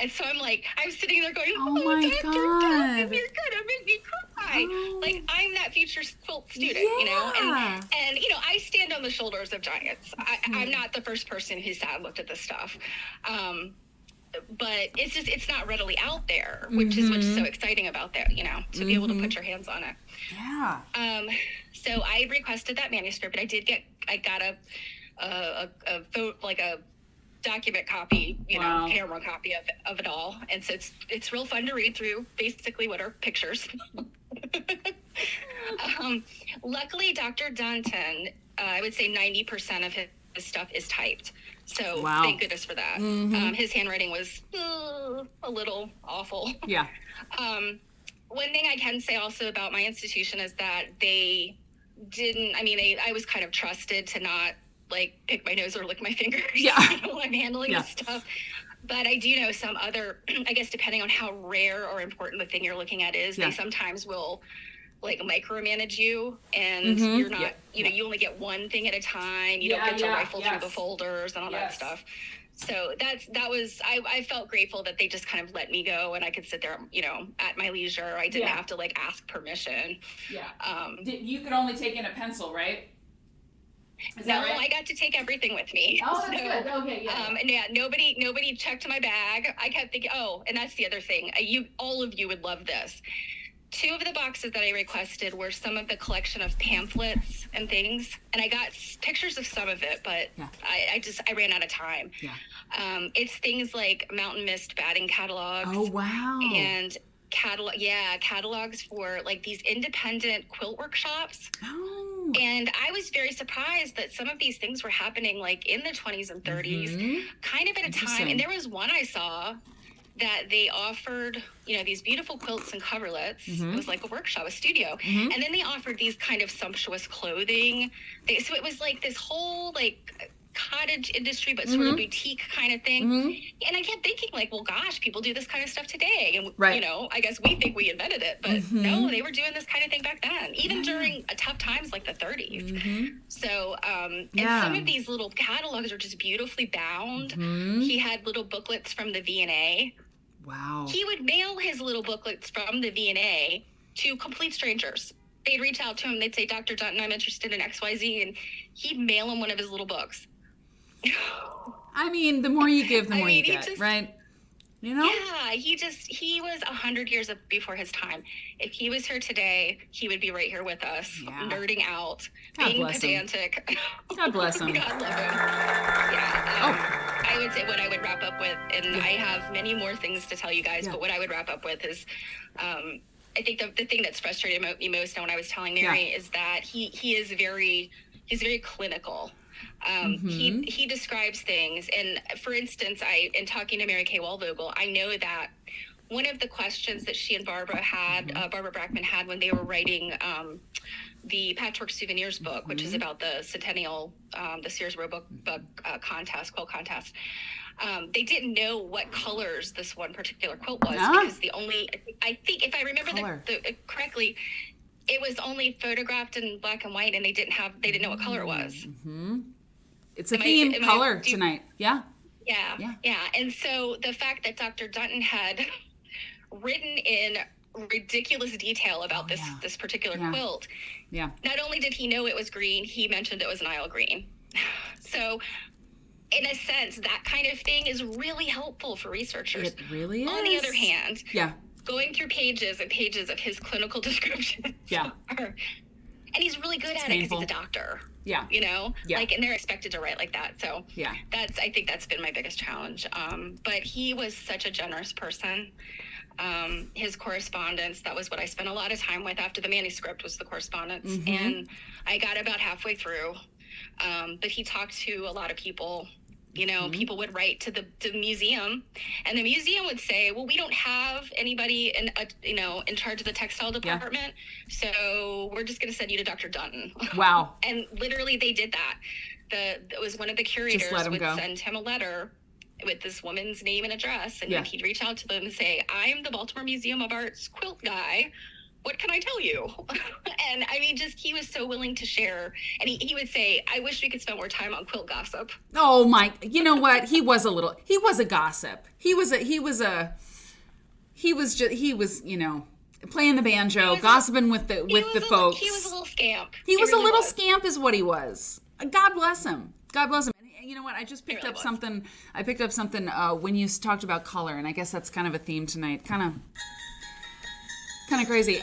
And so I'm sitting there going, oh my Dr. God, you're gonna make me cry. Oh. Like, I'm that future quilt student, and I stand on the shoulders of giants. I'm not the first person who sat and looked at this stuff. But it's not readily out there, which is what's so exciting about that, to be able to put your hands on it. Yeah. So I requested that manuscript, and I got a document copy, camera copy of it all. And so it's real fun to read through, basically what are pictures. Luckily, Dr. Dunton, I would say 90% of his stuff is typed. So thank goodness for that. His handwriting was a little awful. Yeah. One thing I can say also about my institution is that they didn't, I was kind of trusted to not pick my nose or lick my fingers while I'm handling this stuff. But I do know some other, I guess, depending on how rare or important the thing you're looking at is, they sometimes will micromanage you, and you're not, you only get one thing at a time. You don't get to rifle through the folders and all that stuff. So I felt grateful that they just kind of let me go, and I could sit there, at my leisure. I didn't have to ask permission. Yeah. You could only take in a pencil, right? No, right? I got to take everything with me. Oh, that's good. Okay, yeah. Nobody checked my bag. I kept thinking, and that's the other thing. All of you would love this. 2 of the boxes that I requested were some of the collection of pamphlets and things, and I got pictures of some of it, but I ran out of time. Yeah. It's things like Mountain Mist batting catalogs. Oh, wow. And catalogs for these independent quilt workshops. Oh. And I was very surprised that some of these things were happening in the 20s and 30s, kind of at a time. And there was one I saw that they offered, these beautiful quilts and coverlets. It was like a workshop, a studio. And then they offered these kind of sumptuous clothing. So it was this whole cottage industry, but sort of boutique kind of thing. And I kept thinking well, gosh, people do this kind of stuff today. And, I guess we think we invented it, but no, they were doing this kind of thing back then, even during tough times like the 30s. So, and some of these little catalogs are just beautifully bound. He had little booklets from the V&A. Wow. He would mail his little booklets from the V&A to complete strangers. They'd reach out to him. They'd say, Dr. Dunton, I'm interested in XYZ. And he'd mail him one of his little books. The more you give, the more you get, right? Yeah, he was 100 years before his time. If he was here today, he would be right here with us, nerding out, being pedantic. God bless him. God love him. Yeah. I would say what I would wrap up with, and I have many more things to tell you guys, but what I would wrap up with is, I think the thing that's frustrated me most now when I was telling Mary is that he's very clinical. He describes things, and for instance, in talking to Mary Kay Wallvogel, I know that one of the questions that she and Barbara Brackman had when they were writing the Patchwork Souvenirs book, which is about the centennial, the Sears Roebuck contest, quilt contest. They didn't know what colors this one particular quilt was because I think if I remember correctly, it was only photographed in black and white, and they didn't know what color it was. It's a theme color tonight. Yeah. And so the fact that Dr. Dunton had written in ridiculous detail about this particular quilt, not only did he know it was green, he mentioned it was Nile green. So in a sense, that kind of thing is really helpful for researchers. It really is. On the other hand, going through pages and pages of his clinical descriptions and he's really good at it because he's a doctor. And they're expected to write like that. So I think that's been my biggest challenge. But he was such a generous person. His correspondence, that was what I spent a lot of time with after the manuscript, was the correspondence. And I got about halfway through. But he talked to a lot of people. People would write to the museum, and the museum would say, well, we don't have anybody in charge of the textile department, so we're just going to send you to Dr. Dunton. Wow. And literally they did that. It was one of the curators would send him a letter with this woman's name and address, and he'd reach out to them and say, I'm the Baltimore Museum of Art's quilt guy. What can I tell you? And I mean, just, he was so willing to share. And he would say, I wish we could spend more time on quilt gossip. Oh my, you know what? He was a gossip. He was, you know, playing the banjo, gossiping with the folks. He was a little scamp. He was really a little scamp is what he was. God bless him. God bless him. And you know what? I just picked up something. I picked up something when you talked about color, and I guess that's kind of a theme tonight. Kind of crazy.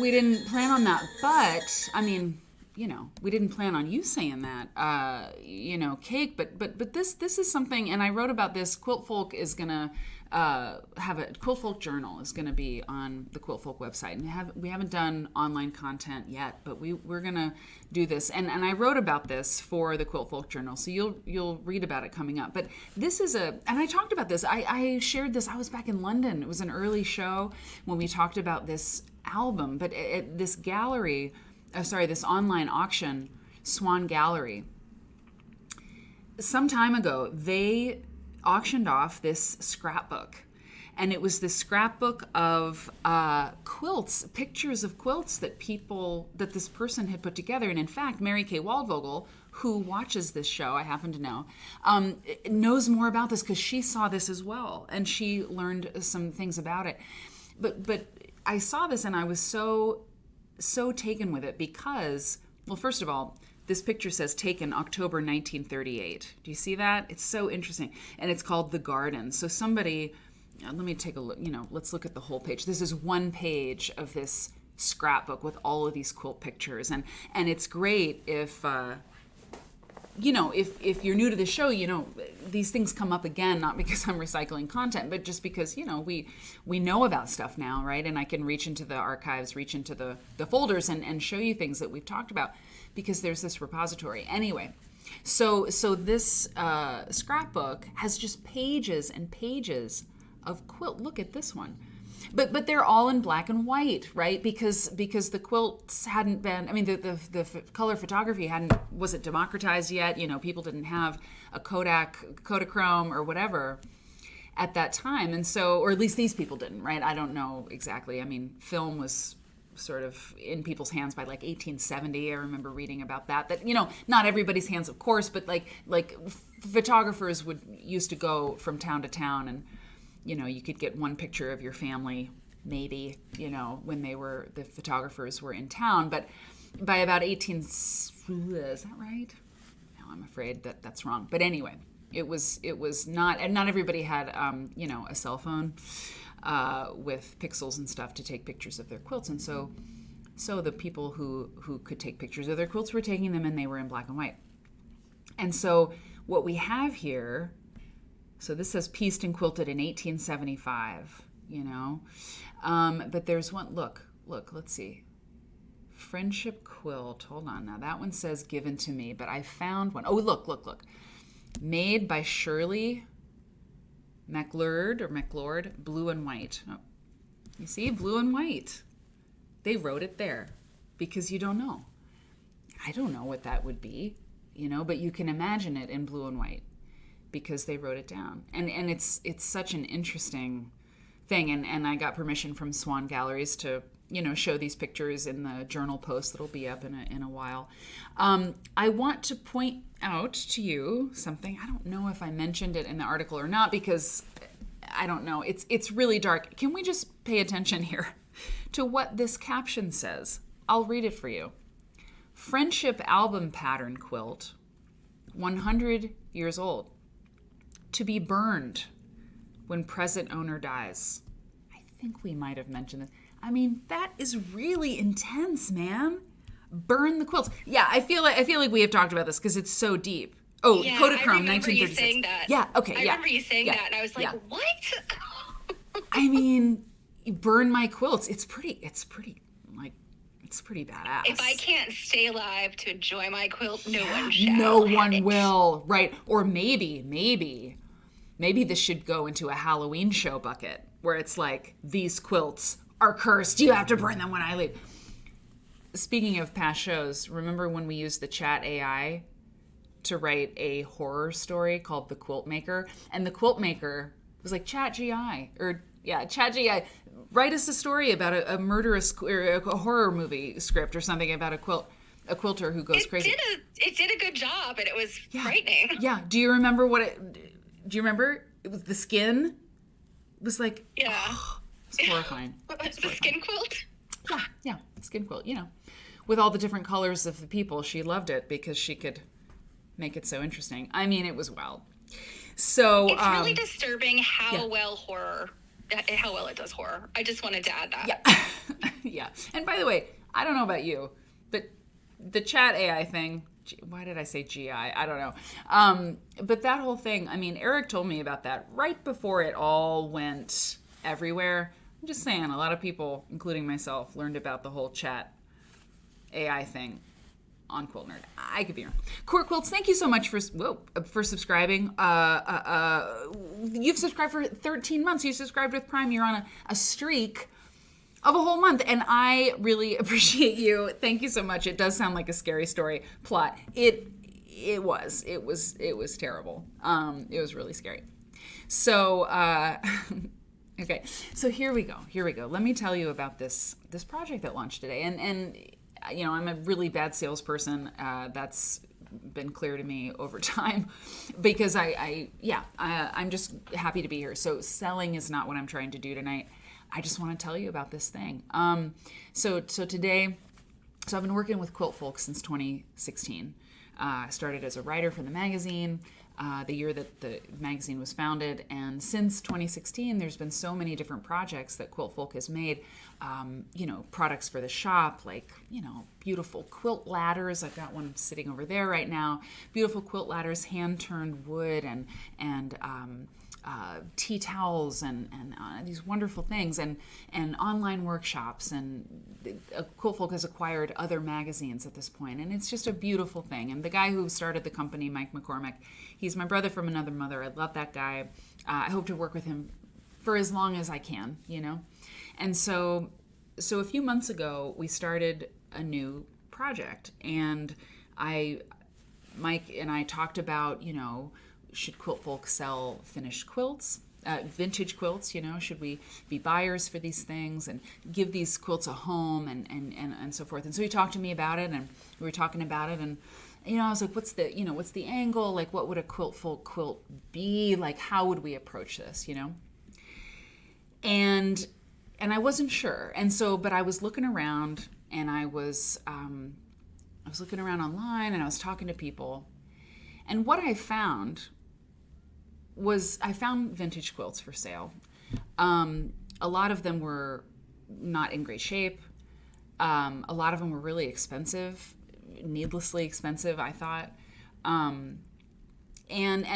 We didn't plan on that, but I mean, you know, we didn't plan on you saying that, you know, Cake. But this is something, and I wrote about this. Quiltfolk is gonna have a Quiltfolk journal is gonna be on the Quiltfolk website, and we haven't done online content yet, but we're gonna do this. And I wrote about this for the Quiltfolk journal, so you'll read about it coming up. But this is and I talked about this. I shared this. I was back in London. It was an early show when we talked about this album, but this gallery. This online auction, Swan Gallery. Some time ago, they auctioned off this scrapbook. And it was this scrapbook of quilts, pictures of quilts that this person had put together. And in fact, Mary Kay Waldvogel, who watches this show, I happen to know, knows more about this because she saw this as well. And she learned some things about it. But I saw this and I was so taken with it because, well, first of all, this picture says taken October 1938. Do you see that? It's so interesting. And it's called The Garden. So somebody, let me take a look, you know, let's look at the whole page. This is one page of this scrapbook with all of these quilt pictures. And it's great if, you know, if you're new to the show, you know, these things come up again, not because I'm recycling content, but just because, you know, we know about stuff now, right? And I can reach into the archives, reach into the folders and show you things that we've talked about because there's this repository. Anyway, so this scrapbook has just pages and pages of quilt. Look at this one. But they're all in black and white, right? Because the quilts hadn't been, I mean, the color photography wasn't democratized yet. You know, people didn't have a Kodachrome or whatever at that time. And so, or at least these people didn't, right? I don't know exactly. I mean, film was sort of in people's hands by like 1870. I remember reading about that, you know, not everybody's hands, of course, but like photographers used to go from town to town and, you know, you could get one picture of your family, maybe, you know, when the photographers were in town. But by about is that right? No, I'm afraid that's wrong. But anyway, it was not, and not everybody had, you know, a cell phone with pixels and stuff to take pictures of their quilts. And so the people who could take pictures of their quilts were taking them and they were in black and white. And so what we have here, so this says pieced and quilted in 1875, you know. But there's one, look, let's see. Friendship quilt, hold on. Now that one says given to me, but I found one. Oh, look. Made by Shirley McLeod, blue and white. Oh, you see, blue and white. They wrote it there because you don't know. I don't know what that would be, you know, but you can imagine it in blue and white. Because they wrote it down. And it's such an interesting thing. And I got permission from Swan Galleries to, you know, show these pictures in the journal post that'll be up in a while. I want to point out to you something. I don't know if I mentioned it in the article or not because I don't know. It's really dark. Can we just pay attention here to what this caption says? I'll read it for you. Friendship album pattern quilt, 100 years old. To be burned when present owner dies. I think we might have mentioned this. I mean, that is really intense, man. Burn the quilts. Yeah, I feel like we have talked about this because it's so deep. Oh, yeah, Kodachrome, 1936. I remember you saying that. Yeah, okay, I remember you saying that, and I was like, what? I mean, you burn my quilts. It's pretty badass. If I can't stay alive to enjoy my quilt, no one shall. No one will, right? Or maybe this should go into a Halloween show bucket where it's like, these quilts are cursed. You have to burn them when I leave. Speaking of past shows, remember when we used the chat AI to write a horror story called The Quilt Maker, and the Quilt Maker was like, Chat GI, write us a story about a murderous or a horror movie script or something about a quilter who goes crazy. It did a good job, and it was frightening. Yeah. Do you remember it was the skin? It was like, it's horrifying. It's the skin quilt? Yeah, skin quilt, with all the different colors of the people. She loved it because she could make it so interesting. I mean, it was wild. So it's really disturbing how well it does horror. I just wanted to add that. Yeah. And by the way, I don't know about you, but the chat AI thing, why did I say GI? I don't know. But that whole thing, I mean, Eric told me about that right before it all went everywhere. I'm just saying, a lot of people, including myself, learned about the whole chat AI thing on Quilt Nerd. I could be wrong. Core Quilts, thank you so much for subscribing. You've subscribed for 13 months. You subscribed with Prime. You're on a streak of a whole month, and I really appreciate you. Thank you so much. It does sound like a scary story plot. It was terrible. It was really scary. So okay, so here we go. Let me tell you about this project that launched today, and I'm a really bad salesperson. That's been clear to me over time, because I'm just happy to be here. So selling is not what I'm trying to do tonight. I just want to tell you about this thing. So today, I've been working with Quiltfolk since 2016. I started as a writer for the magazine, the year that the magazine was founded. And since 2016, there's been so many different projects that Quiltfolk has made. Products for the shop, like, beautiful quilt ladders. I've got one sitting over there right now. Beautiful quilt ladders, hand-turned wood, and tea towels, and these wonderful things, and online workshops, and Quiltfolk has acquired other magazines at this point, and it's just a beautiful thing. And the guy who started the company, Mike McCormick, he's my brother from another mother. I love that guy. I hope to work with him for as long as I can, And so a few months ago, we started a new project, and Mike and I talked about, should Quiltfolk sell finished quilts, vintage quilts, should we be buyers for these things and give these quilts a home, and so forth. And so he talked to me about it, and we were talking about it, and I was like, what's the angle? Like, what would a Quiltfolk quilt be? Like, how would we approach this, And I wasn't sure. And so, but I was looking around, and I was looking around online, and I was talking to people. And what I found was, I found vintage quilts for sale. A lot of them were not in great shape. A lot of them were really expensive, needlessly expensive, I thought. And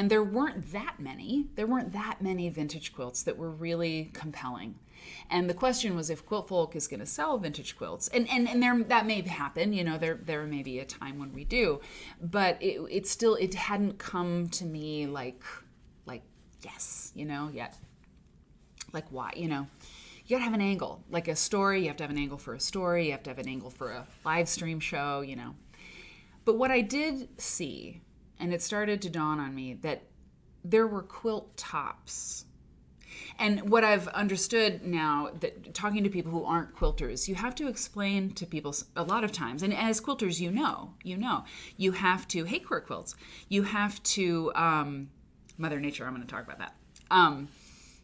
there weren't that many. There weren't that many vintage quilts that were really compelling. And the question was, if Quiltfolk is going to sell vintage quilts, and there, that may happen, there may be a time when we do, but it hadn't come to me like yes, yet. Like, why, you gotta have an angle, like a story. You have to have an angle for a story. You have to have an angle for a live stream show, But what I did see, and it started to dawn on me, that there were quilt tops. And what I've understood now, that talking to people who aren't quilters, you have to explain to people a lot of times, and as quilters, you have to, hey, Quirk Quilts, you have to, Mother Nature, I'm going to talk about that.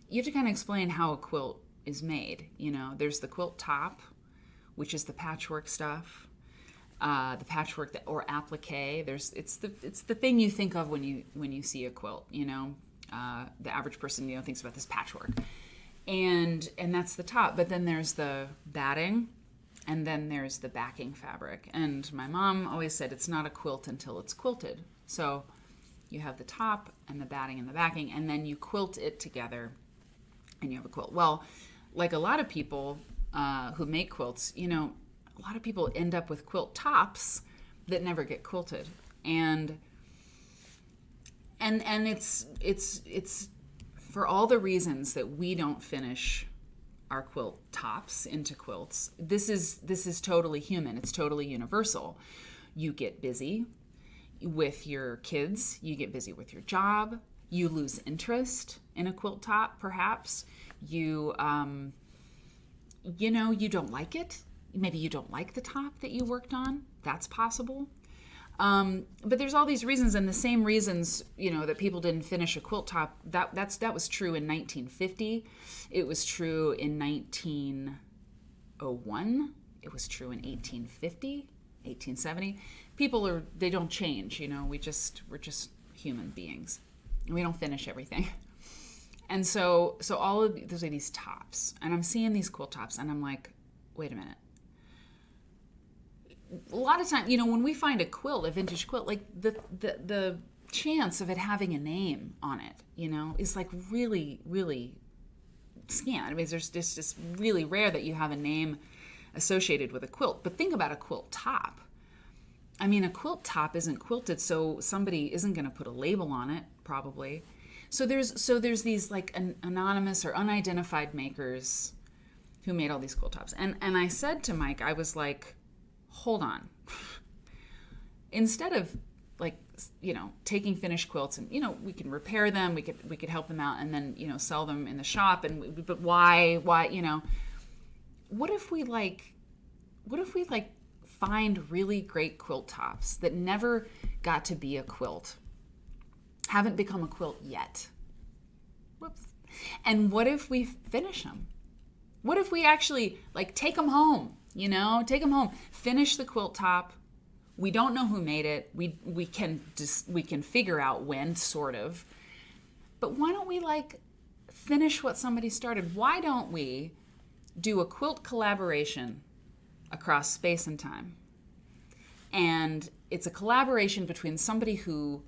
You have to kind of explain how a quilt is made. There's the quilt top, which is the patchwork stuff. The patchwork or applique. It's the thing you think of when you see a quilt. The average person thinks about this patchwork, and that's the top. But then there's the batting, and then there's the backing fabric. And my mom always said it's not a quilt until it's quilted. So you have the top and the batting and the backing, and then you quilt it together, and you have a quilt. Well, like a lot of people who make quilts, a lot of people end up with quilt tops that never get quilted, and it's for all the reasons that we don't finish our quilt tops into quilts. This is totally human. It's totally universal. You get busy. with your kids, you get busy with your job, you lose interest in a quilt top, perhaps. You, you don't like it. Maybe you don't like the top that you worked on. That's possible. But there's all these reasons, and the same reasons, that people didn't finish a quilt top. That was true in 1950. It was true in 1901. It was true in 1850, 1870. People they don't change. We're just human beings. We don't finish everything. And so all of those are these tops, and I'm seeing these quilt tops, and I'm like, wait a minute. A lot of times, when we find a vintage quilt, like the chance of it having a name on it, is like really, really scant. I mean, it's just really rare that you have a name associated with a quilt. But think about a quilt top. I mean, a quilt top isn't quilted, so somebody isn't going to put a label on it, probably. So there's these like anonymous or unidentified makers who made all these quilt tops. And I said to Mike, I was like, hold on. Instead of like, taking finished quilts and, we can repair them, we could help them out and then, sell them in the shop. But why, what if we find really great quilt tops that never got to be a quilt, haven't become a quilt yet? Whoops. And what if we finish them? What if we actually take them home? Take them home, finish the quilt top. We don't know who made it. We can figure out when, sort of. But why don't we finish what somebody started? Why don't we do a quilt collaboration across space and time? And it's a collaboration between somebody who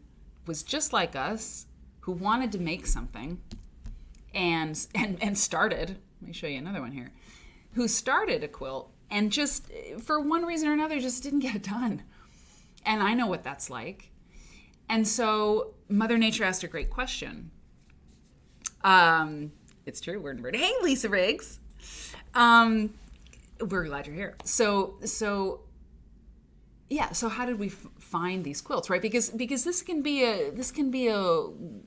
was just like us, who wanted to make something, and started. Let me show you another one here. Who started a quilt and just, for one reason or another, just didn't get it done. And I know what that's like. And so Mother Nature asked a great question. It's true, word and word. Hey, Lisa Riggs. We're glad you're here. So how did we find these quilts, right? Because this can be a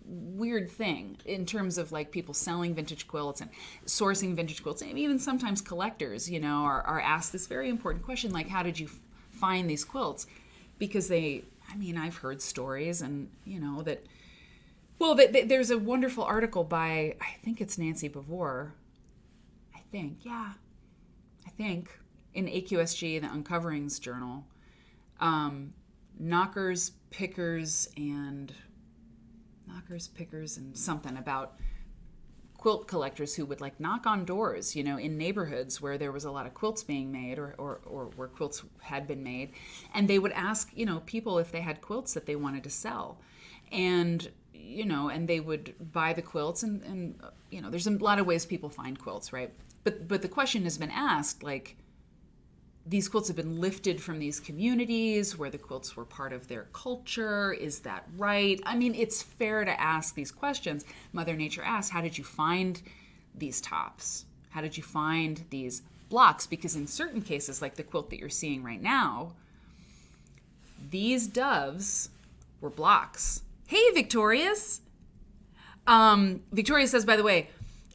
weird thing in terms of people selling vintage quilts and sourcing vintage quilts, and even sometimes collectors, are asked this very important question, how did you find these quilts? Because I've heard stories, and there's a wonderful article by, I think it's Nancy Bavor, in AQSG, the Uncoverings Journal. Knockers, pickers, and something about quilt collectors who would knock on doors, in neighborhoods where there was a lot of quilts being made or where quilts had been made. And they would ask, people if they had quilts that they wanted to sell. And, and they would buy the quilts and there's a lot of ways people find quilts, right? But the question has been asked, these quilts have been lifted from these communities where the quilts were part of their culture. Is that right? It's fair to ask these questions. Mother Nature asked, how did you find these tops? How did you find these blocks? Because in certain cases, like the quilt that you're seeing right now, these doves were blocks. Hey, Victorious. Victoria says, by the way,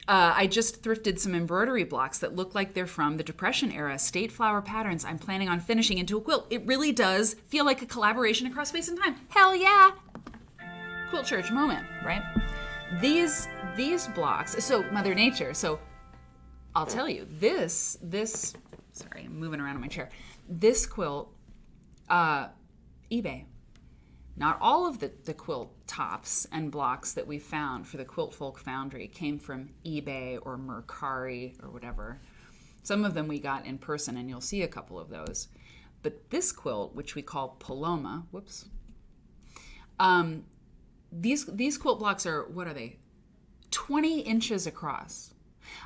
I just thrifted some embroidery blocks that look like they're from the Depression era, state flower patterns I'm planning on finishing into a quilt. It really does feel like a collaboration across space and time. Hell yeah! Quilt Church moment, right? These blocks, so Mother Nature, so I'll tell you, this, sorry, I'm moving around in my chair. This quilt, eBay. Not all of the quilt tops and blocks that we found for the Quiltfolk Foundry came from eBay or Mercari or whatever. Some of them we got in person, and you'll see a couple of those. But this quilt, which we call Paloma, these quilt blocks are, what are they? 20 inches across.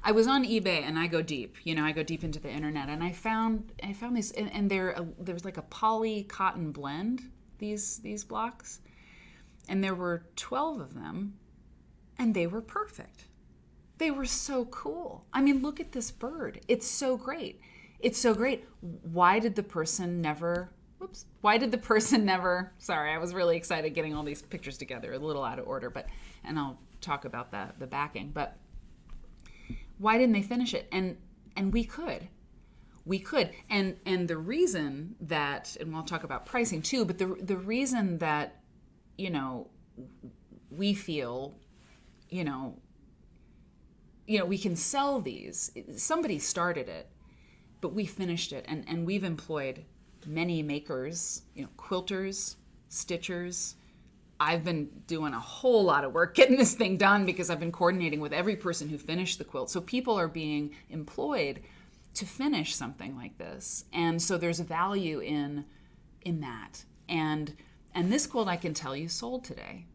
I was on eBay, and I go deep. I go deep into the internet, and I found these, and there's like a poly cotton blend. These blocks, and there were 12 of them, and they were perfect. They were so cool. Look at this bird. It's so great. Why did the person never whoops. Why did the person never, sorry, I was really excited getting all these pictures together, a little out of order, and I'll talk about the backing, but why didn't they finish it? And we could. And the reason that, and we'll talk about pricing too, but the reason that, we feel, we can sell these, somebody started it, but we finished it, and we've employed many makers, quilters, stitchers. I've been doing a whole lot of work getting this thing done because I've been coordinating with every person who finished the quilt. So people are being employed to finish something like this. And so there's a value in that. And this quilt, I can tell you, sold today.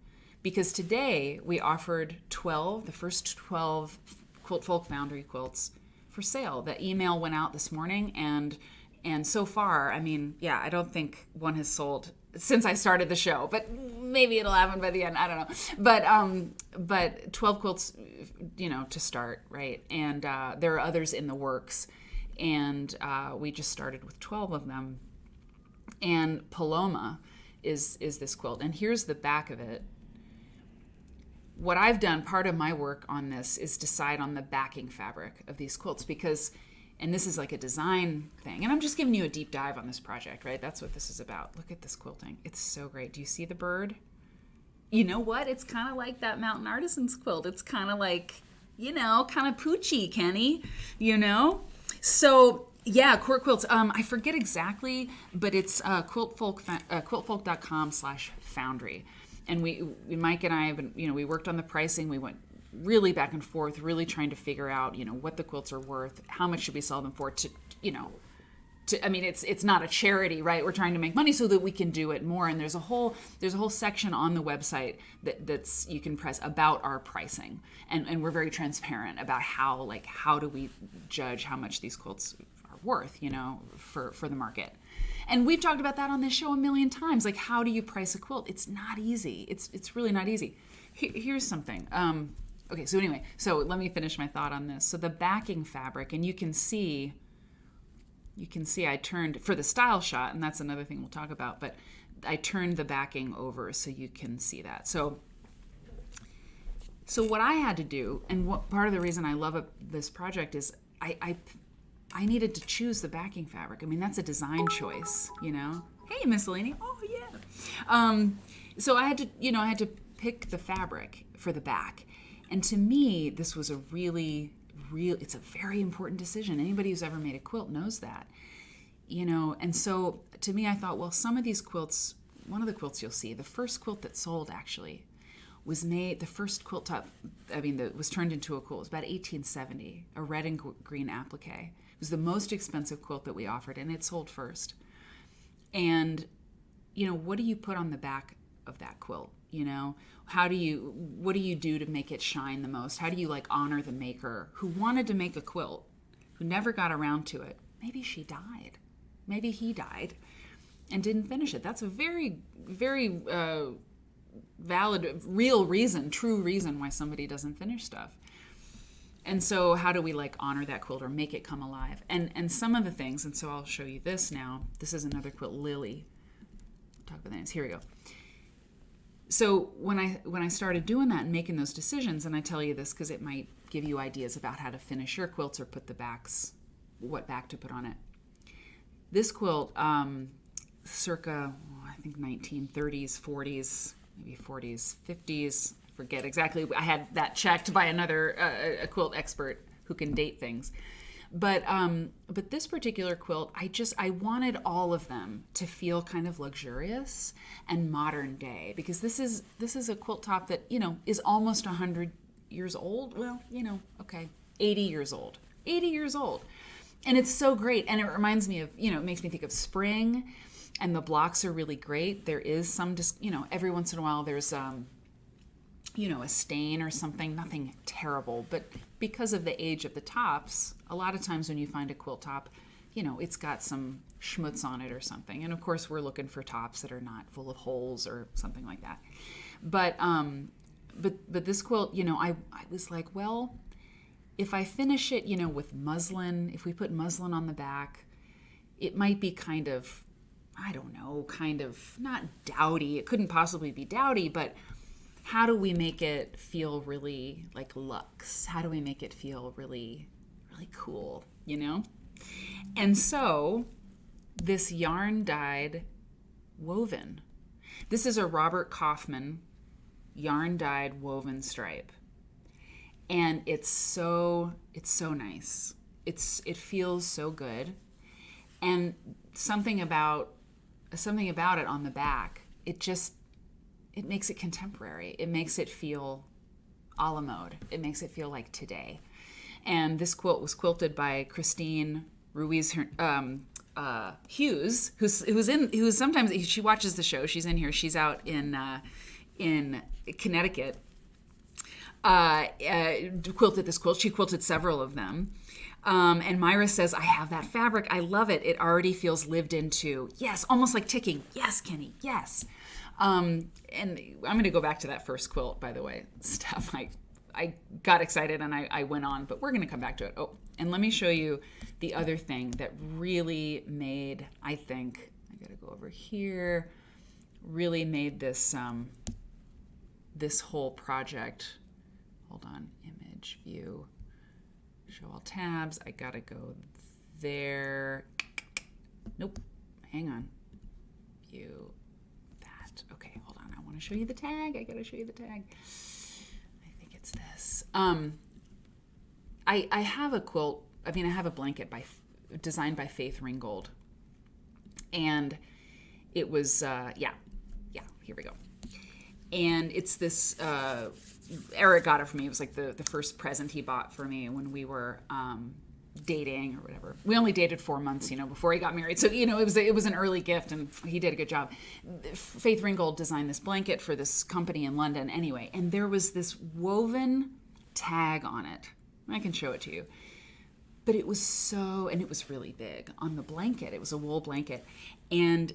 Because today we offered the first 12 Quiltfolk Foundry quilts for sale. The email went out this morning, and so far, I don't think one has sold since I started the show, but maybe it'll happen by the end. I don't know. But 12 quilts, to start, right? And there are others in the works, and we just started with 12 of them. And Paloma is this quilt, and here's the back of it. What I've done, part of my work on this, is decide on the backing fabric of these quilts because, and this is like a design thing, and I'm just giving you a deep dive on this project, right? That's what this is about. Look at this quilting. It's so great. Do you see the bird? You know what? It's kind of like that Mountain Artisans quilt. It's kind of like, kind of poochy, Kenny, So, yeah, court quilts. I forget exactly, but it's quiltfolk.com/foundry. And Mike and I have been, we worked on the pricing. We went really back and forth, really trying to figure out, what the quilts are worth, how much should we sell them for it's not a charity, right? We're trying to make money so that we can do it more. And there's a whole section on the website that's you can press about our pricing. And we're very transparent about how do we judge how much these quilts are worth, for the market. And we've talked about that on this show a million times. Like, how do you price a quilt? It's not easy. It's really not easy. Here's something. Okay, so anyway, let me finish my thought on this. So the backing fabric, and you can see I turned, for the style shot, and that's another thing we'll talk about, but I turned the backing over so you can see that. So what I had to do, and what part of the reason I love this project is I needed to choose the backing fabric. That's a design choice, Hey, Miss Lainey. Oh, yeah. So I had to pick the fabric for the back. And to me, this was it's a very important decision. Anybody who's ever made a quilt knows that, And so to me, I thought, well, some of these quilts, one of the quilts you'll see, the first quilt that sold actually was made, the first quilt top, that was turned into a quilt, was about 1870, a red and green applique. It was the most expensive quilt that we offered, and it sold first. And, what do you put on the back of that quilt? What do you do to make it shine the most? How do you honor the maker who wanted to make a quilt, who never got around to it? Maybe she died. Maybe he died and didn't finish it. That's a very, very valid, real reason, true reason why somebody doesn't finish stuff. And so how do we honor that quilt or make it come alive? And some of the things, and so I'll show you this now. This is another quilt, Lily. Talk about the names. Here we go. So when I started doing that and making those decisions, and I tell you this because it might give you ideas about how to finish your quilts or put the backs, what back to put on it. This quilt, circa, I think 1930s, 40s, maybe 40s, 50s, forget exactly. I had that checked by another a quilt expert who can date things. But this particular quilt, I wanted all of them to feel kind of luxurious and modern day, because this is a quilt top that, is almost 100 years old. Well, 80 years old. 80 years old. And it's so great. And it reminds me of, it makes me think of spring, and the blocks are really great. There is some, every once in a while there's a stain or something, nothing terrible, but because of the age of the tops, a lot of times when you find a quilt top, it's got some schmutz on it or something. And of course we're looking for tops that are not full of holes or something like that. But this quilt, I was like, well, if I finish it, with muslin, if we put muslin on the back, it might be kind of I don't know, kind of not dowdy. It couldn't possibly be dowdy, but how do we make it feel really like luxe? How do we make it feel really, really cool, you know? And so this yarn dyed woven. This is a Robert Kaufman yarn dyed woven stripe. And it's so nice. It feels so good. And something about it on the back, it makes it contemporary. It makes it feel a la mode. It makes it feel like today. And this quilt was quilted by Christine Ruiz Hughes, who's sometimes, she watches the show. She's in here. She's out in Connecticut. Quilted this quilt. She quilted several of them. And Myra says, I have that fabric. I love it. It already feels lived into. Yes, almost like ticking. Yes, Kenny, yes. And I'm going to go back to that first quilt, by the way. Steph, I got excited and I went on, but we're going to come back to it. Oh, and let me show you the other thing that really made, I think, I got to go over here, really made this, this whole project. Hold on, image, view, show all tabs. I gotta go there. Nope, hang on. View that. Okay, hold on. I want to show you the tag. I gotta show you the tag. I think it's this. I have a quilt. I mean, I have a blanket designed by Faith Ringgold, and it was yeah. Here we go. And it's this. Eric got it for me. It was like the first present he bought for me when we were dating or whatever. We only dated 4 months, before he got married. So, it was an early gift, and he did a good job. Faith Ringgold designed this blanket for this company in London anyway, and there was this woven tag on it. I can show it to you. But it was it was really big on the blanket. It was a wool blanket. And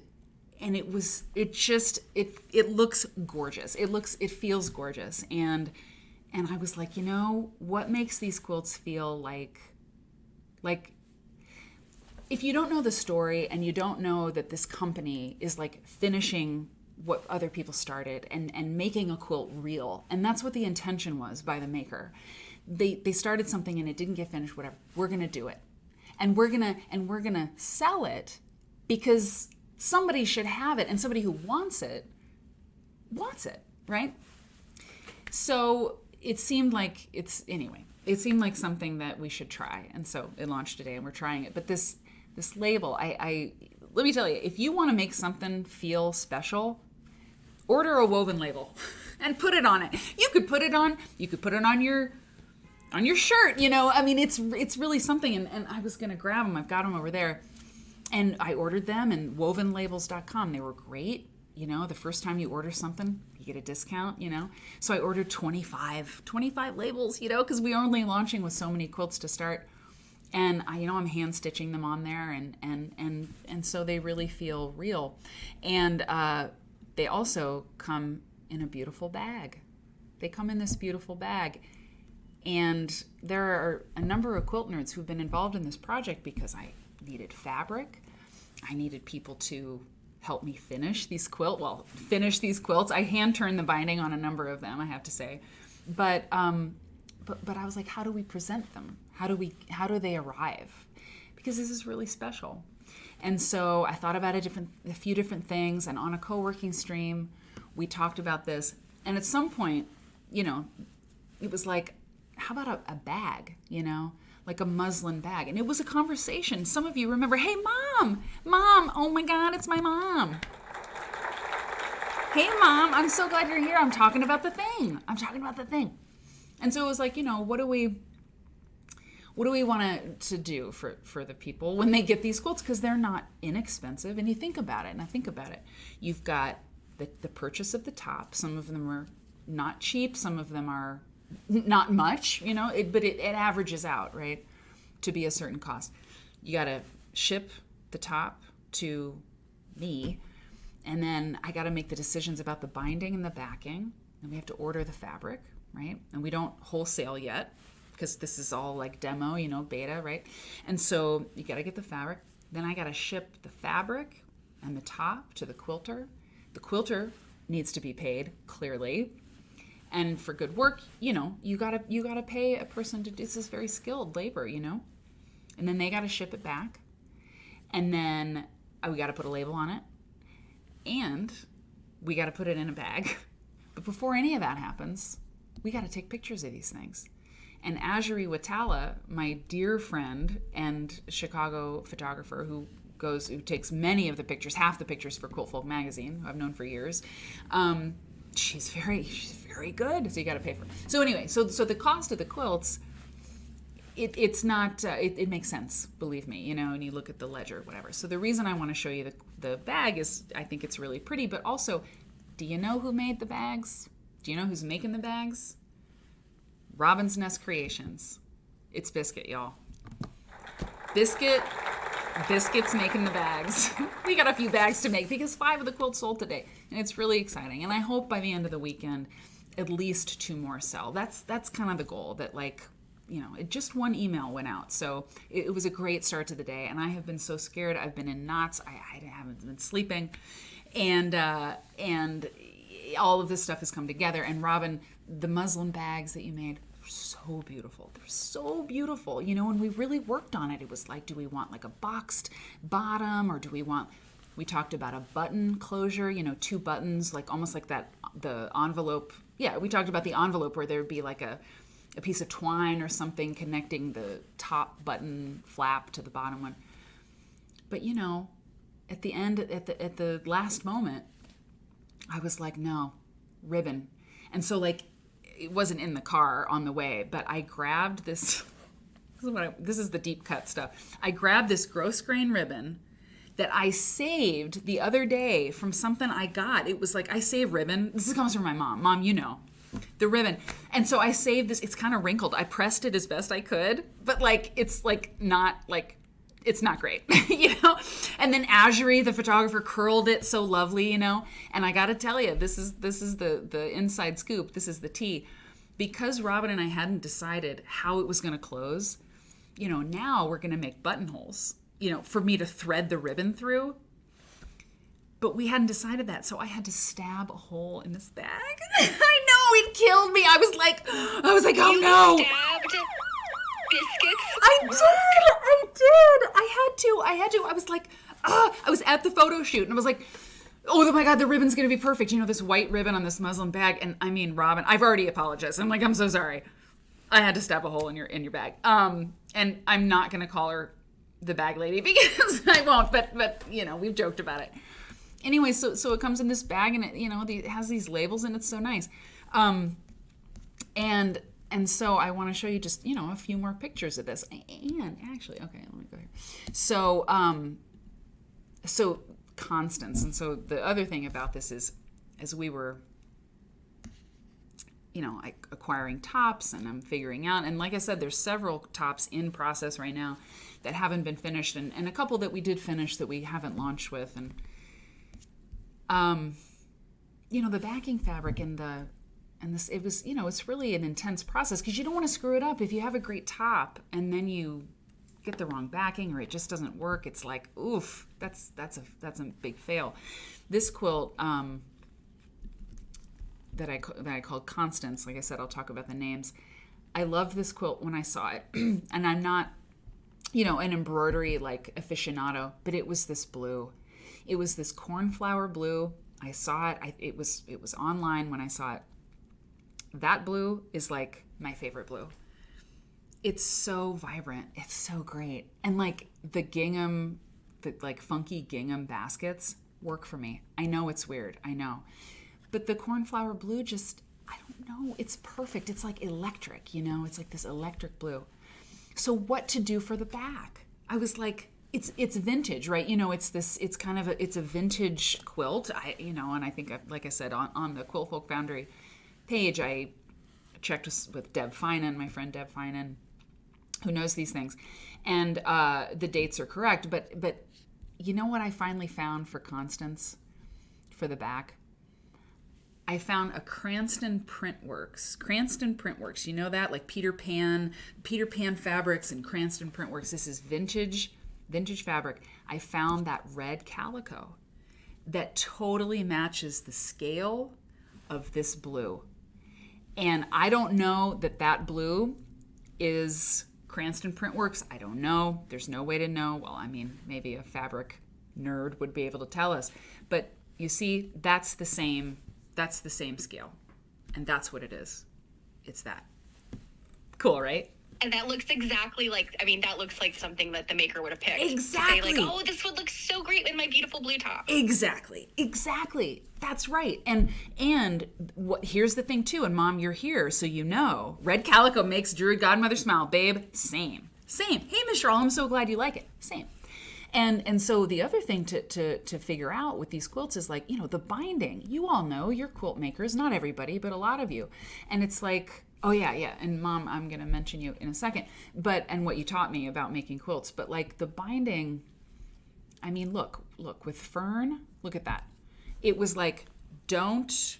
it looks gorgeous. It feels gorgeous. And I was like, what makes these quilts feel like if you don't know the story and you don't know that this company is like finishing what other people started and making a quilt real. And that's what the intention was by the maker. They started something and it didn't get finished, whatever. We're going to do it. And we're going to sell it because somebody should have it, and somebody who wants it, right? So it seemed like something that we should try. And so it launched today and we're trying it. But this label, I let me tell you, if you want to make something feel special, order a woven label and put it on it. You could put it on your shirt, I mean, it's really something. And I was going to grab them. I've got them over there. And I ordered them and wovenlabels.com. They were great. The first time you order something, you get a discount, So I ordered 25 labels, because we were only launching with so many quilts to start. And I'm hand stitching them on there and so they really feel real. And they also come in a beautiful bag. They come in this beautiful bag. And there are a number of quilt nerds who've been involved in this project because I needed fabric. I needed people to help me finish these quilts. I hand turned the binding on a number of them, I have to say. But I was like, how do we present them? How do they arrive? Because this is really special. And so I thought about a few different things, and on a co-working stream, we talked about this. And at some point, it was like, how about a bag, like a muslin bag? And it was a conversation. Some of you remember, hey, mom, oh my God, it's my mom. Hey, Mom, I'm so glad you're here. I'm talking about the thing. And so it was like, what do we want to do for the people when they get these quilts? Because they're not inexpensive. And you think about it, you've got the purchase of the top. Some of them are not cheap. Some of them are not much, but it averages out, right, to be a certain cost. You got to ship the top to me, and then I got to make the decisions about the binding and the backing, and we have to order the fabric, right? And we don't wholesale yet because this is all like demo, beta, right? And so you got to get the fabric. Then I got to ship the fabric and the top to the quilter. The quilter needs to be paid, clearly. And for good work, you gotta pay a person to do this. Is very skilled labor, and then they gotta ship it back, and then we gotta put a label on it, and we gotta put it in a bag. But before any of that happens, we gotta take pictures of these things. And Ajuri Watala, my dear friend and Chicago photographer who takes many of the pictures, half the pictures for Quiltfolk magazine, who I've known for years. She's very good. So you got to pay for it. So anyway, so the cost of the quilts, it's not. It makes sense, believe me. And you look at the ledger, whatever. So the reason I want to show you the bag is I think it's really pretty, but also, do you know who made the bags? Do you know who's making the bags? Robin's Nest Creations. It's Biscuit, y'all. Biscuit's making the bags. We got a few bags to make because 5 of the quilts sold today. And it's really exciting. And I hope by the end of the weekend, at least 2 more sell. That's kind of the goal, that just one email went out. So it was a great start to the day. And I have been so scared. I've been in knots. I haven't been sleeping. And all of this stuff has come together. And Robin, the muslin bags that you made, so beautiful. They're so beautiful. When we really worked on it, it was like, do we want like a boxed bottom, or do we talked about a button closure, 2 buttons, like almost like that, the envelope. Yeah, we talked about the envelope where there would be like a piece of twine or something connecting the top button flap to the bottom one. But at the end, at the last moment, I was like, no, ribbon. And so it wasn't in the car on the way, but I grabbed this. This is the deep cut stuff. I grabbed this gross grain ribbon that I saved the other day from something I got. It was like, I save ribbon. This comes from my mom. Mom, the ribbon. And so I saved this. It's kind of wrinkled. I pressed it as best I could, but it's it's not great, And then Ajuri, the photographer, curled it so lovely, And I got to tell you, this is the inside scoop. This is the tea. Because Robin and I hadn't decided how it was going to close, now we're going to make buttonholes, for me to thread the ribbon through. But we hadn't decided that, so I had to stab a hole in this bag. I know, it killed me. I was like, oh you no. Stabbed biscuits? I did. I had to. I was like, I was at the photo shoot and I was like, oh my God, the ribbon's going to be perfect. This white ribbon on this muslin bag. And I mean, Robin, I've already apologized. I'm like, I'm so sorry. I had to stab a hole in your bag. And I'm not going to call her the bag lady because I won't, but we've joked about it. Anyway, so it comes in this bag and it has these labels and it's so nice. And so I want to show you just, a few more pictures of this. And actually, okay, let me go here. So Constance. And so the other thing about this is, as we were, acquiring tops and I'm figuring out, and like I said, there's several tops in process right now that haven't been finished and a couple that we did finish that we haven't launched with. And, the backing fabric and this, it was, it's really an intense process because you don't want to screw it up. If you have a great top and then you get the wrong backing or it just doesn't work, it's like, oof, that's a big fail. This quilt that I called Constance, like I said, I'll talk about the names. I loved this quilt when I saw it, and I'm not, an embroidery aficionado, but it was this blue. It was this cornflower blue. I saw it. It was online when I saw it. That blue is my favorite blue. It's so vibrant. It's so great. And the gingham, the funky gingham baskets work for me. I know it's weird. I know. But the cornflower blue just, I don't know. It's perfect. It's electric, It's this electric blue. So what to do for the back? I was like, it's vintage, right? It's a vintage quilt. And I think, like I said, on the Quiltfolk Foundry page, I checked with Deb Finan, my friend Deb Finan, who knows these things, and the dates are correct. But you know what I finally found for Constance for the back? I found a Cranston Printworks. You know that, Peter Pan Fabrics and Cranston Printworks. This is vintage fabric. I found that red calico. that totally matches the scale of this blue. And I don't know that blue is Cranston Printworks. I don't know. There's no way to know. Well, I mean, maybe a fabric nerd would be able to tell us. But you see, that's the same scale. And that's what it is. It's that. Cool, right? And that looks exactly like, that looks like something that the maker would have picked. Exactly. To say like, oh, this would look so great in my beautiful blue top. Exactly. That's right. And here's the thing too, and Mom, you're here, so you know, red calico makes Druid Godmother smile, babe. Same. Hey, Miss Charles, I'm so glad you like it. Same. And so the other thing to figure out with these quilts is like, the binding. You all know, you're quilt makers, not everybody, but a lot of you. And it's like, oh yeah. And Mom, I'm going to mention you in a second, and what you taught me about making quilts, but like the binding, I mean, look with Fern, look at that. It was like, this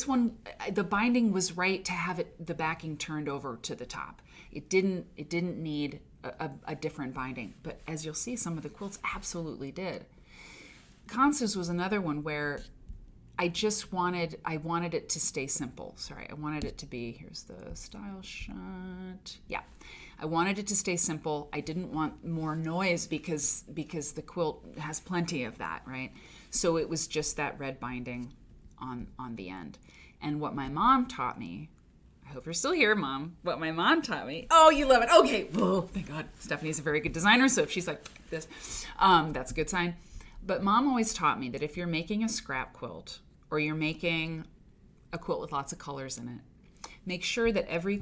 one, the binding was right to have the backing turned over to the top. It didn't need a different binding, but as you'll see, some of the quilts absolutely did. Constance was another one where I wanted it to stay simple. Sorry, I wanted it to be, here's the style shot. Yeah, I wanted it to stay simple. I didn't want more noise because the quilt has plenty of that, right? So it was just that red binding on the end. And what my mom taught me, I hope you're still here, Mom. What my mom taught me. Oh, you love it. Okay. Whoa, thank God. Stephanie's a very good designer, so if she's like this, that's a good sign. But Mom always taught me that if you're making a scrap quilt or you're making a quilt with lots of colors in it, make sure that every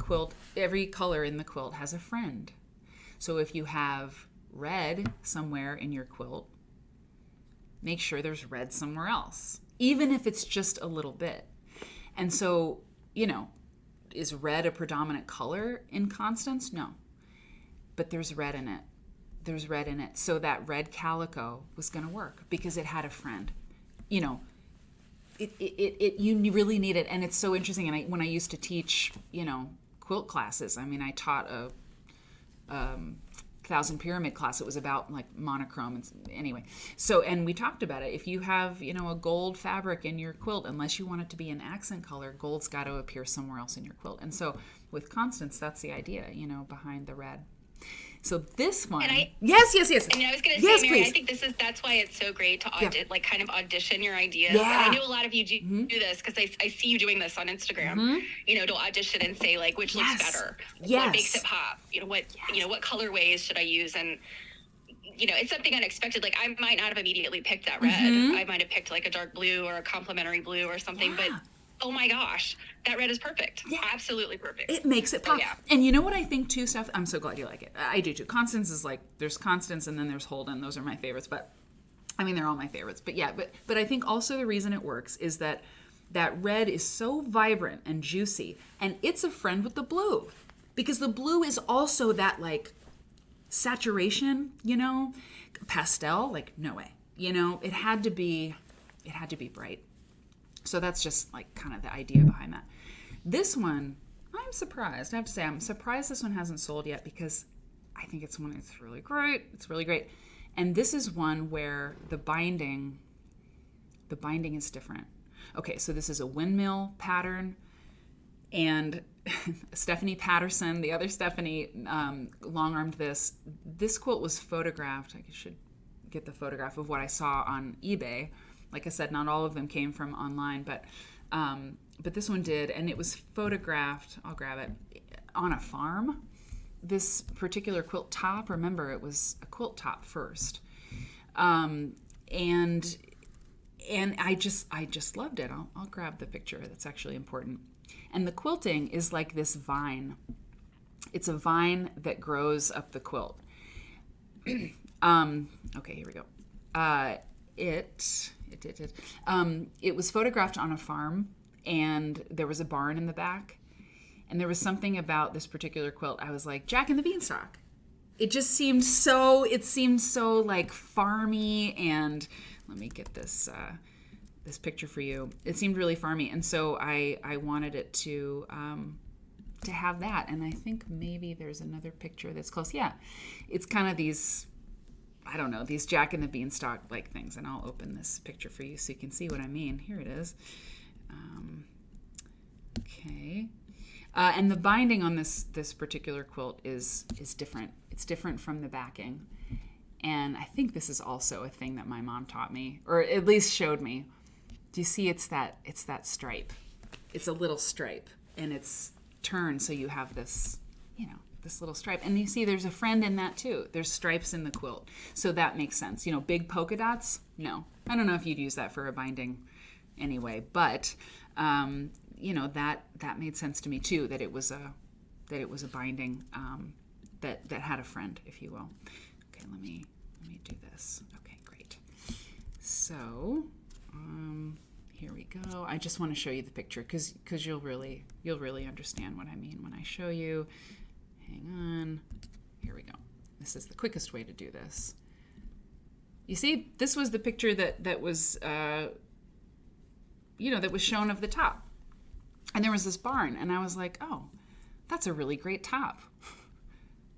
color in the quilt has a friend. So if you have red somewhere in your quilt, make sure there's red somewhere else, even if it's just a little bit. And so, is red a predominant color in Constance? No. But there's red in it. So that red calico was going to work because it had a friend. You really need it. And it's so interesting. And when I used to teach, quilt classes, I taught a 1,000 pyramid class. It was about like monochrome. Anyway, and we talked about it. If you have, a gold fabric in your quilt, unless you want it to be an accent color, gold's got to appear somewhere else in your quilt. And so with Constance, that's the idea, behind the red. So this one, yes. And I was going to say, yes, Mary, please. I think that's why it's so great to kind of audition your ideas. Yeah. And I know a lot of you do this because I see you doing this on Instagram. To audition and say like which looks better, what makes it pop. What colorways should I use, and it's something unexpected. Like I might not have immediately picked that red. I might have picked like a dark blue or a complementary blue or something, but. Oh my gosh, that red is perfect. Yeah. Absolutely perfect. It makes it pop. And you know what I think too, Steph? I'm so glad you like it. I do too. Constance is like, there's Constance and then there's Holden. Those are my favorites, but they're all my favorites. But yeah, but I think also the reason it works is that red is so vibrant and juicy, and it's a friend with the blue because the blue is also that like saturation, pastel, like no way, it had to be bright. So that's just like kind of the idea behind that. This one, I'm surprised. I have to say, I'm surprised this one hasn't sold yet because I think it's one that's really great. It's really great. And this is one where the binding is different. Okay, so this is a windmill pattern, and Stephanie Patterson, the other Stephanie, long-armed this. This quilt was photographed. I should get the photograph of what I saw on eBay. Like I said, not all of them came from online, but this one did, and it was photographed, I'll grab it, on a farm. This particular quilt top, remember, it was a quilt top first. And I just loved it. I'll grab the picture. That's actually important. And the quilting is like this vine. It's a vine that grows up the quilt. Okay, here we go. It was photographed on a farm, and there was a barn in the back, and there was something about this particular quilt. I was like, Jack and the Beanstalk. It just seemed so like farmy, and let me get this picture for you. It seemed really farmy, and so I wanted it to have that. And I think maybe there's another picture that's close. Yeah, it's kind of these I don't know, these Jack and the Beanstalk like things. And I'll open this picture for you so you can see what I mean. Here it is. Okay. And the binding on this particular quilt is different. It's different from the backing. And I think this is also a thing that my mom taught me, or at least showed me. Do you see it's that stripe? It's a little stripe, and it's turned so you have this, this little stripe. And you see there's a friend in that too. There's stripes in the quilt. So that makes sense. Big polka dots? No. I don't know if you'd use that for a binding anyway, but that made sense to me too, that it was a binding that had a friend, if you will. Okay, let me do this. Okay, great. So, here we go. I just want to show you the picture because you'll really understand what I mean when I show you. Hang on. Here we go. This is the quickest way to do this. You see, this was the picture that was that was shown of the top. And there was this barn, and I was like, oh, that's a really great top.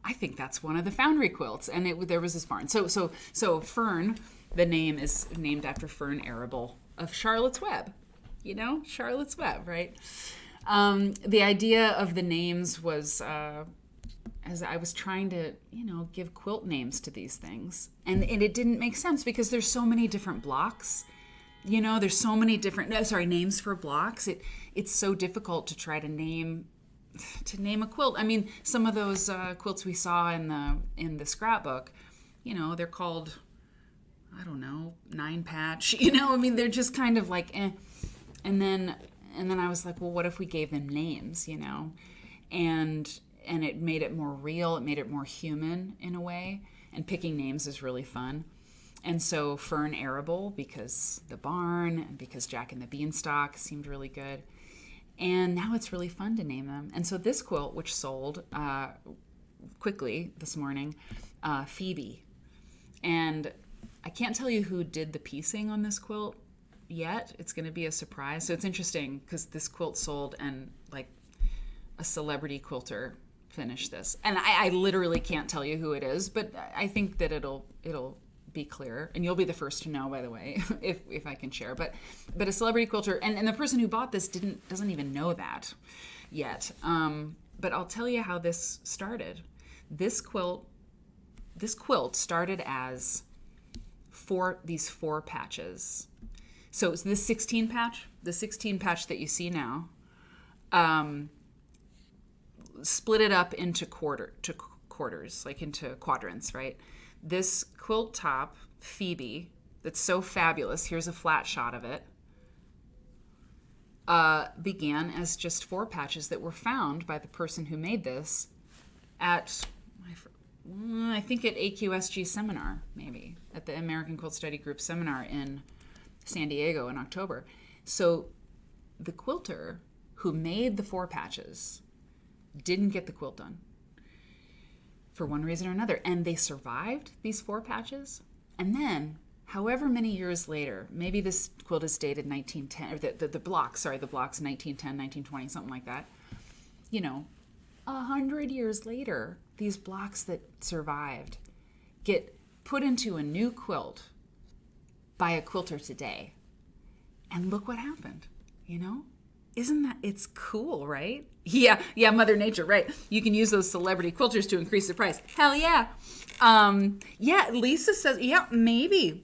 I think that's one of the Foundry quilts. And there was this barn. So Fern, the name is named after Fern Arable of Charlotte's Web. Charlotte's Web, right? The idea of the names was, as I was trying to, give quilt names to these things. And it didn't make sense because there's so many different blocks. There's so many different, names for blocks. It's so difficult to try to name a quilt. I mean, some of those quilts we saw in the scrapbook, they're called, I don't know, 9-patch. They're just kind of like, eh. And then I was like, well, what if we gave them names? And it made it more real. It made it more human in a way. And picking names is really fun. And so Fern Arable, because the barn, and because Jack and the Beanstalk seemed really good. And now it's really fun to name them. And so this quilt, which sold quickly this morning, Phoebe. And I can't tell you who did the piecing on this quilt yet. It's going to be a surprise. So it's interesting because this quilt sold and like a celebrity quilter finished this. And I literally can't tell you who it is, but I think that it'll be clear, and you'll be the first to know, by the way, if I can share. But a celebrity quilter, and the person who bought this doesn't even know that yet. But I'll tell you how this started. This quilt started as these four patches. So it's this 16 patch, that you see now, split it up into quarters, like into quadrants, right? This quilt top, Phoebe, that's so fabulous, here's a flat shot of it, began as just 4 patches that were found by the person who made this at, I think at AQSG seminar, maybe, at the American Quilt Study Group seminar in San Diego in October. So the quilter who made the 4 patches didn't get the quilt done for one reason or another. And they survived these 4 patches. And then, however many years later, maybe this quilt is dated 1910, or the blocks 1910, 1920, something like that. 100 years later, these blocks that survived get put into a new quilt by a quilter today. And look what happened, Isn't that, it's cool, right? Yeah, Mother Nature, right. You can use those celebrity quilters to increase the price. Hell yeah. Lisa says, yeah, maybe.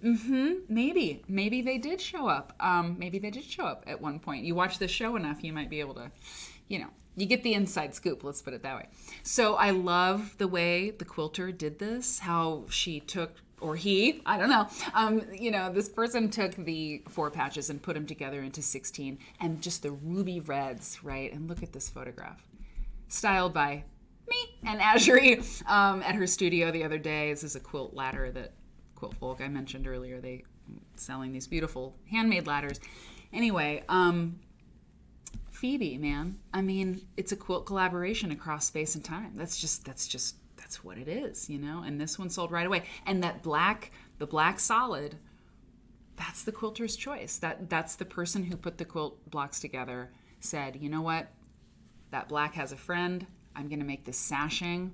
Maybe they did show up. Maybe they did show up at one point. You watch the show enough, you might be able to, you get the inside scoop, let's put it that way. So I love the way the quilter did this, how she took, or he, I don't know. This person took the 4 patches and put them together into 16, and just the ruby reds, right? And look at this photograph. Styled by me and Azuri at her studio the other day. This is a quilt ladder that Quiltfolk I mentioned earlier. They selling these beautiful handmade ladders. Anyway, Phoebe, man. I mean, it's a quilt collaboration across space and time. That's what it is, and this one sold right away. And the black solid, that's the quilter's choice. That's the person who put the quilt blocks together, said, you know what, that black has a friend. I'm going to make this sashing.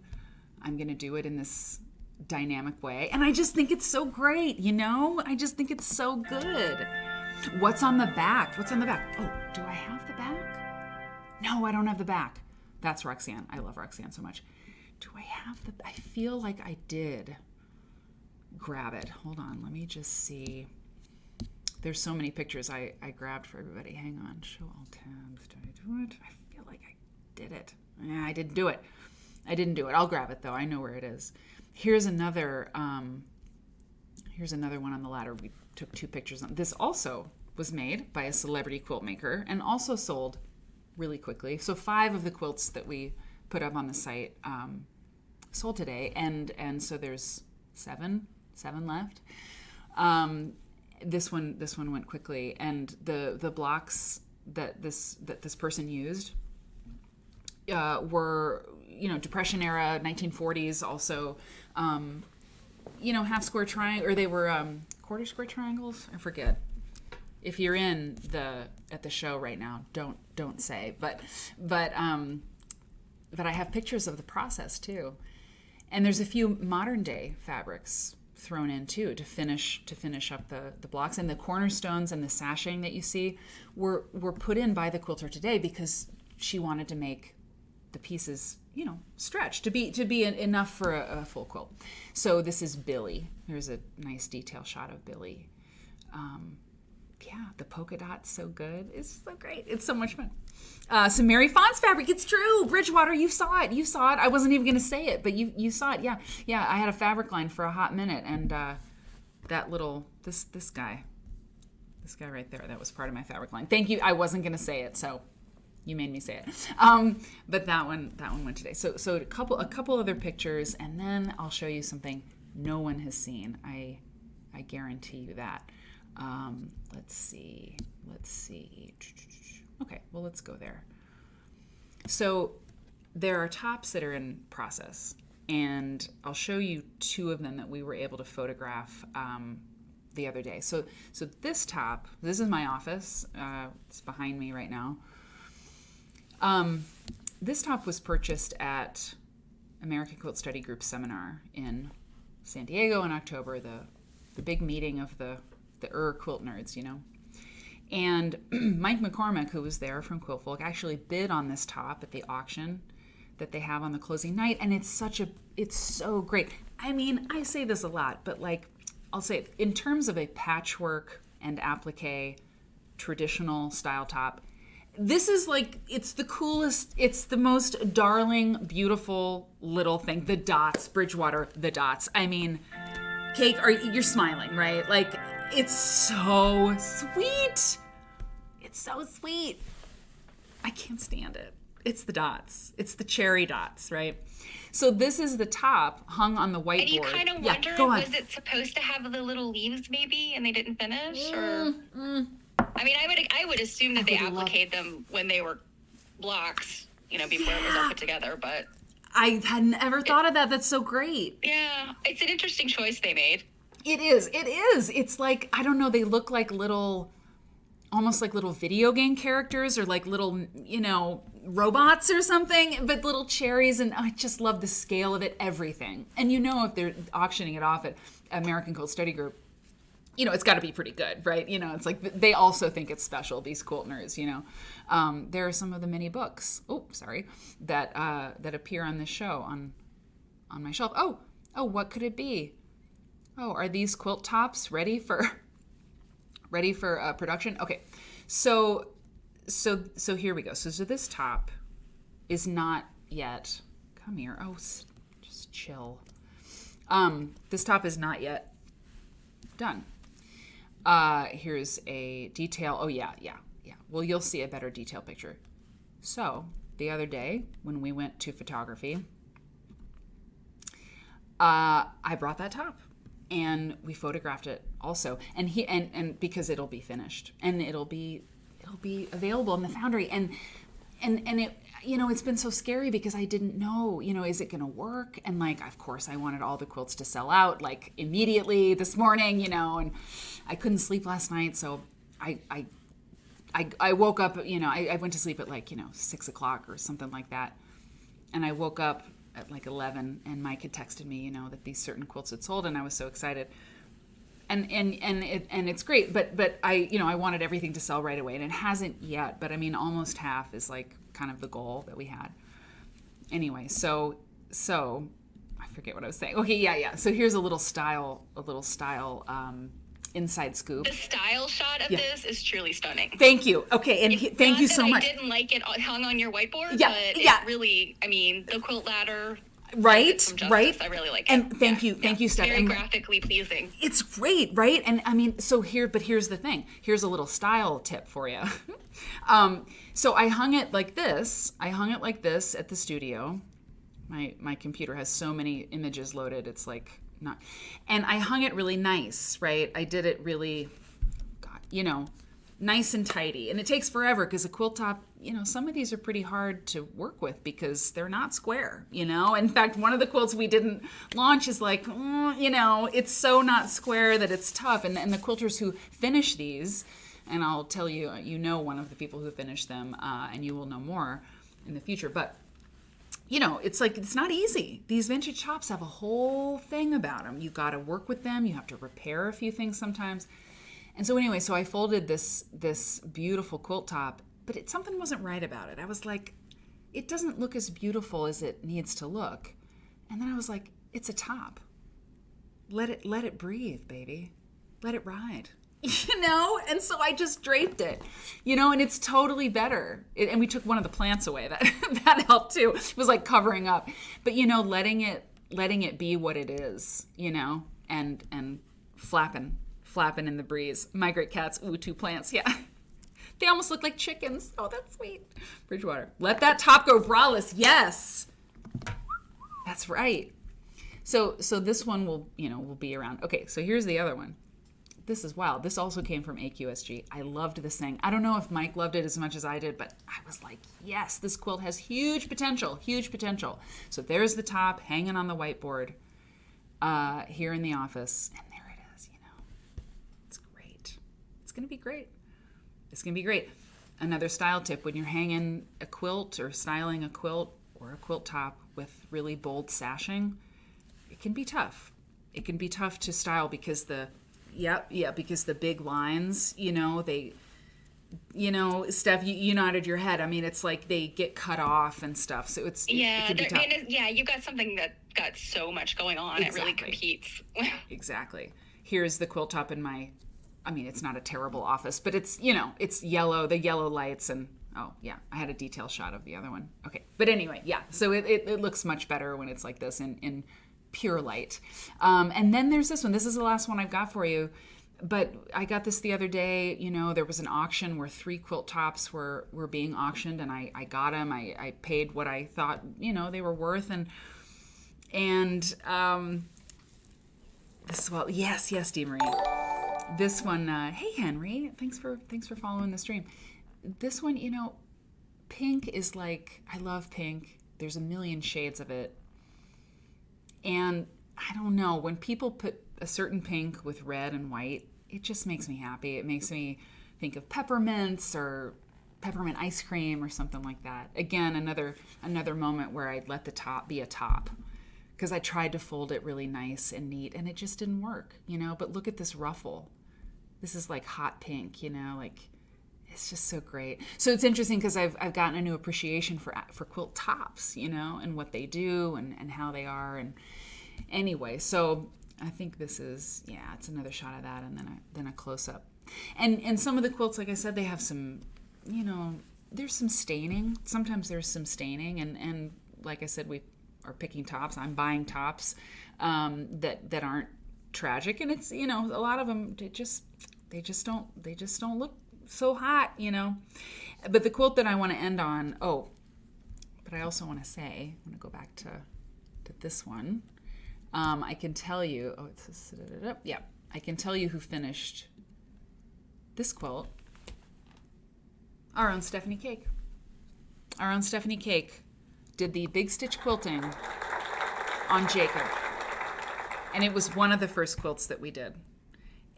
I'm going to do it in this dynamic way. And I just think it's so great, I just think it's so good. What's on the back? Oh, do I have the back? No, I don't have the back. That's Roxanne. I love Roxanne so much. Do I have I feel like I did grab it. Hold on, let me just see. There's so many pictures I grabbed for everybody. Hang on. Show all tabs. Did I do it? I feel like I did it. Yeah, I didn't do it. I'll grab it though. I know where it is. Here's another one on the ladder. We took 2 pictures on. This also was made by a celebrity quilt maker and also sold really quickly. So 5 of the quilts that we put up on the site sold today, and so there's 7 left. This one went quickly, and the blocks that this person used were Depression era, 1940s, also half square triangle, or they were quarter square triangles. I forget. If you're at the show right now, don't say. But I have pictures of the process too, and there's a few modern day fabrics thrown in too to finish up the blocks, and the cornerstones and the sashing that you see were put in by the quilter today because she wanted to make the pieces stretch to be enough for a full quilt. So this is Billy. There's a nice detail shot of Billy. The polka dot's so good. It's so great. It's so much fun. Some Mary Fonz fabric. It's true. Bridgewater, you saw it. I wasn't even going to say it, but you saw it. Yeah. I had a fabric line for a hot minute, and that little this guy right there, that was part of my fabric line. Thank you. I wasn't going to say it, so you made me say it. But that one went today. So a couple other pictures, and then I'll show you something no one has seen. I guarantee you that. Let's see. Okay, well, let's go there. So there are tops that are in process, and I'll show you 2 of them that we were able to photograph the other day. So this top, this is my office. It's behind me right now. This top was purchased at American Quilt Study Group seminar in San Diego in October, the big meeting of the Quilt Nerds, And Mike McCormick, who was there from Quiltfolk, actually bid on this top at the auction that they have on the closing night, and it's so great. I mean, I say this a lot, but I'll say it, in terms of a patchwork and applique traditional style top, this is it's the coolest, it's the most darling, beautiful little thing. The dots, Bridgewater, the dots. I mean, Kate, you're smiling, right? It's so sweet. It's so sweet. I can't stand it. It's the dots. It's the cherry dots, right? So this is the top hung on the whiteboard. And you kind of wonder, was it supposed to have the little leaves maybe, and they didn't finish? Or I mean, I would assume that they appliqued them when they were blocks, before it was all put together, but I hadn't ever thought of that. That's so great. Yeah, it's an interesting choice they made. It is. It's I don't know, they look like almost like little video game characters, or like little, robots or something, but little cherries, and I just love the scale of it, everything. And if they're auctioning it off at American Quilt Study Group, it's got to be pretty good, right? It's they also think it's special, these quilt nerds, There are some of the mini books, that appear on this show on my shelf. Oh, what could it be? Oh, are these quilt tops ready for production? Okay, so here we go. So this top is not yet. Come here. Oh, just chill. This top is not yet done. Here's a detail. Oh yeah. Well, you'll see a better detail picture. So the other day when we went to photography, I brought that top. And we photographed it also, and because it'll be finished and it'll be available in the Foundry, and it, it's been so scary because I didn't know, is it going to work? And of course I wanted all the quilts to sell out immediately this morning, and I couldn't sleep last night, so I woke up, I went to sleep at 6 o'clock or something like that, and I woke up at like 11, and Mike had texted me, that these certain quilts had sold, and I was so excited. And it's great, but I wanted everything to sell right away, and it hasn't yet. But I mean, almost half is like kind of the goal that we had. Anyway, so I forget what I was saying. Okay, yeah. So here's a little style inside scoop. The style shot of this is truly stunning. Thank you. Okay, and thank you so much. I didn't like it hung on your whiteboard, yeah, but yeah. It really, I mean, the quilt ladder. Right. I really like it. And thank you, Steph. Very graphically pleasing. It's great, right? And I mean, here's the thing. Here's a little style tip for you. So I hung it like this. At the studio. My computer has so many images loaded. It's like not. And I hung it really nice, right? I did it really, nice and tidy. And it takes forever because a quilt top, some of these are pretty hard to work with because they're not square, In fact, one of the quilts we didn't launch is like, it's so not square that it's tough. And the quilters who finish these, and I'll tell you, one of the people who finish them, and you will know more in the future. But, it's like, it's not easy. These vintage tops have a whole thing about them. You got to work with them. You have to repair a few things sometimes. And so anyway, I folded this beautiful quilt top, but something wasn't right about it. I was like, it doesn't look as beautiful as it needs to look. And then I was like, it's a top. Let it breathe, baby. Let it ride. And so I just draped it, and it's totally better. And we took one of the plants away. That helped too. It was like covering up. But letting it be what it is, and flapping in the breeze. Migrate cats, ooh, 2 plants, yeah. They almost look like chickens. Oh, that's sweet. Bridgewater. Let that top go braless. Yes. That's right. So this one will be around. Okay, so here's the other one. This is wild. This also came from AQSG. I loved this thing. I don't know if Mike loved it as much as I did, but I was like, yes, this quilt has huge potential. So there's the top hanging on the whiteboard here in the office. And there it is, It's great. It's going to be great. Another style tip, when you're hanging a quilt or styling a quilt or a quilt top with really bold sashing, it can be tough. It can be tough to style because because the big lines, they, Steph, you nodded your head. I mean, it's like they get cut off and stuff. So it can be tough. You've got something that got so much going on. Exactly. It really competes. Exactly. Here's the quilt top in it's not a terrible office, but it's, it's yellow, the yellow lights, and oh yeah, I had a detail shot of the other one. Okay. But anyway, yeah. So it looks much better when it's like this in pure light. And then there's this one. This is the last one I've got for you. But I got this the other day. There was an auction where 3 quilt tops were being auctioned, and I got them. I paid what I thought, they were worth. And this, well, yes, Dee Marie. This one, hey, Henry. Thanks for following the stream. This one, pink is like, I love pink. There's a million shades of it. And I don't know, when people put a certain pink with red and white, it just makes me happy. It makes me think of peppermints or peppermint ice cream or something like that. Again, another moment where I'd let the top be a top, because I tried to fold it really nice and neat, and it just didn't work, But look at this ruffle. This is like hot pink, like it's just so great. So it's interesting because I've gotten a new appreciation for quilt tops, and what they do and how they are. And anyway, so I think this is, it's another shot of that, and then a close up. And some of the quilts, like I said, they have some, there's some staining. Sometimes there's some staining, and like I said, we are picking tops. I'm buying tops that aren't tragic, and it's, a lot of them they just don't look so hot, But the quilt that I want to end on, but I also want to say, I'm going to go back to this one. I can tell you, I can tell you who finished this quilt. Our own Stephanie Cake. Our own Stephanie Cake did the big stitch quilting on Jacob. And it was one of the first quilts that we did.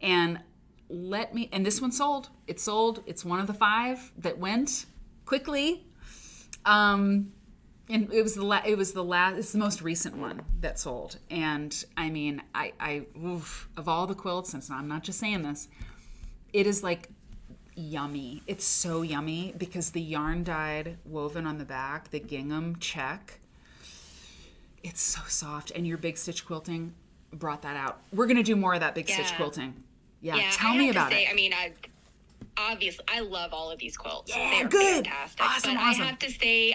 And this one sold. It sold. It's one of the 5 that went quickly. And it was it's the most recent one that sold. And I mean, of all the quilts, and I'm not just saying this, it is like yummy. It's so yummy because the yarn dyed woven on the back, the gingham check, it's so soft. And your big stitch quilting brought that out. We're going to do more of that big stitch quilting. Yeah, tell me about it. I mean, obviously, I love all of these quilts. Yeah, they're good. Fantastic. Awesome. I have to say,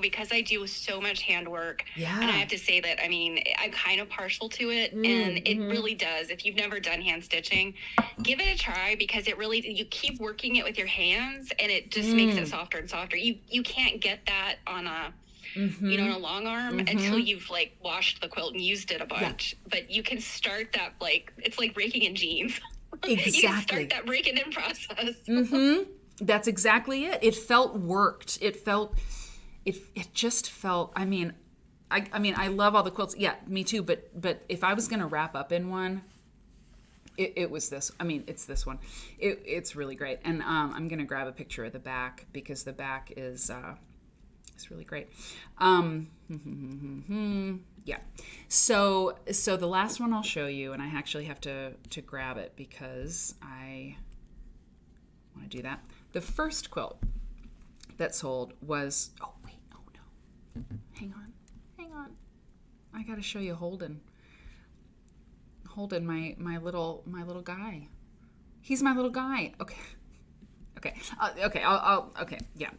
because I do so much handwork, and I have to say that, I mean, I'm kind of partial to it, and it really does. If you've never done hand stitching, give it a try, because you keep working it with your hands, and it just makes it softer and softer. You can't get that on a on a long arm until you've like washed the quilt and used it a bunch. Yeah. But you can start that, like, it's like raking in jeans. Exactly. You can start that raking in process. That's exactly it. It felt worked. It just felt, I mean, I love all the quilts. Yeah, me too. But if I was going to wrap up in one, it was this. I mean, it's this one. It's really great. And I'm going to grab a picture of the back, because the back is it's really great. Yeah. So the last one I'll show you, and I actually have to grab it because I want to do that. The first quilt that sold was, oh no. Hang on. I got to show you Holden. Holden, my little guy. He's my little guy. Okay. Yeah.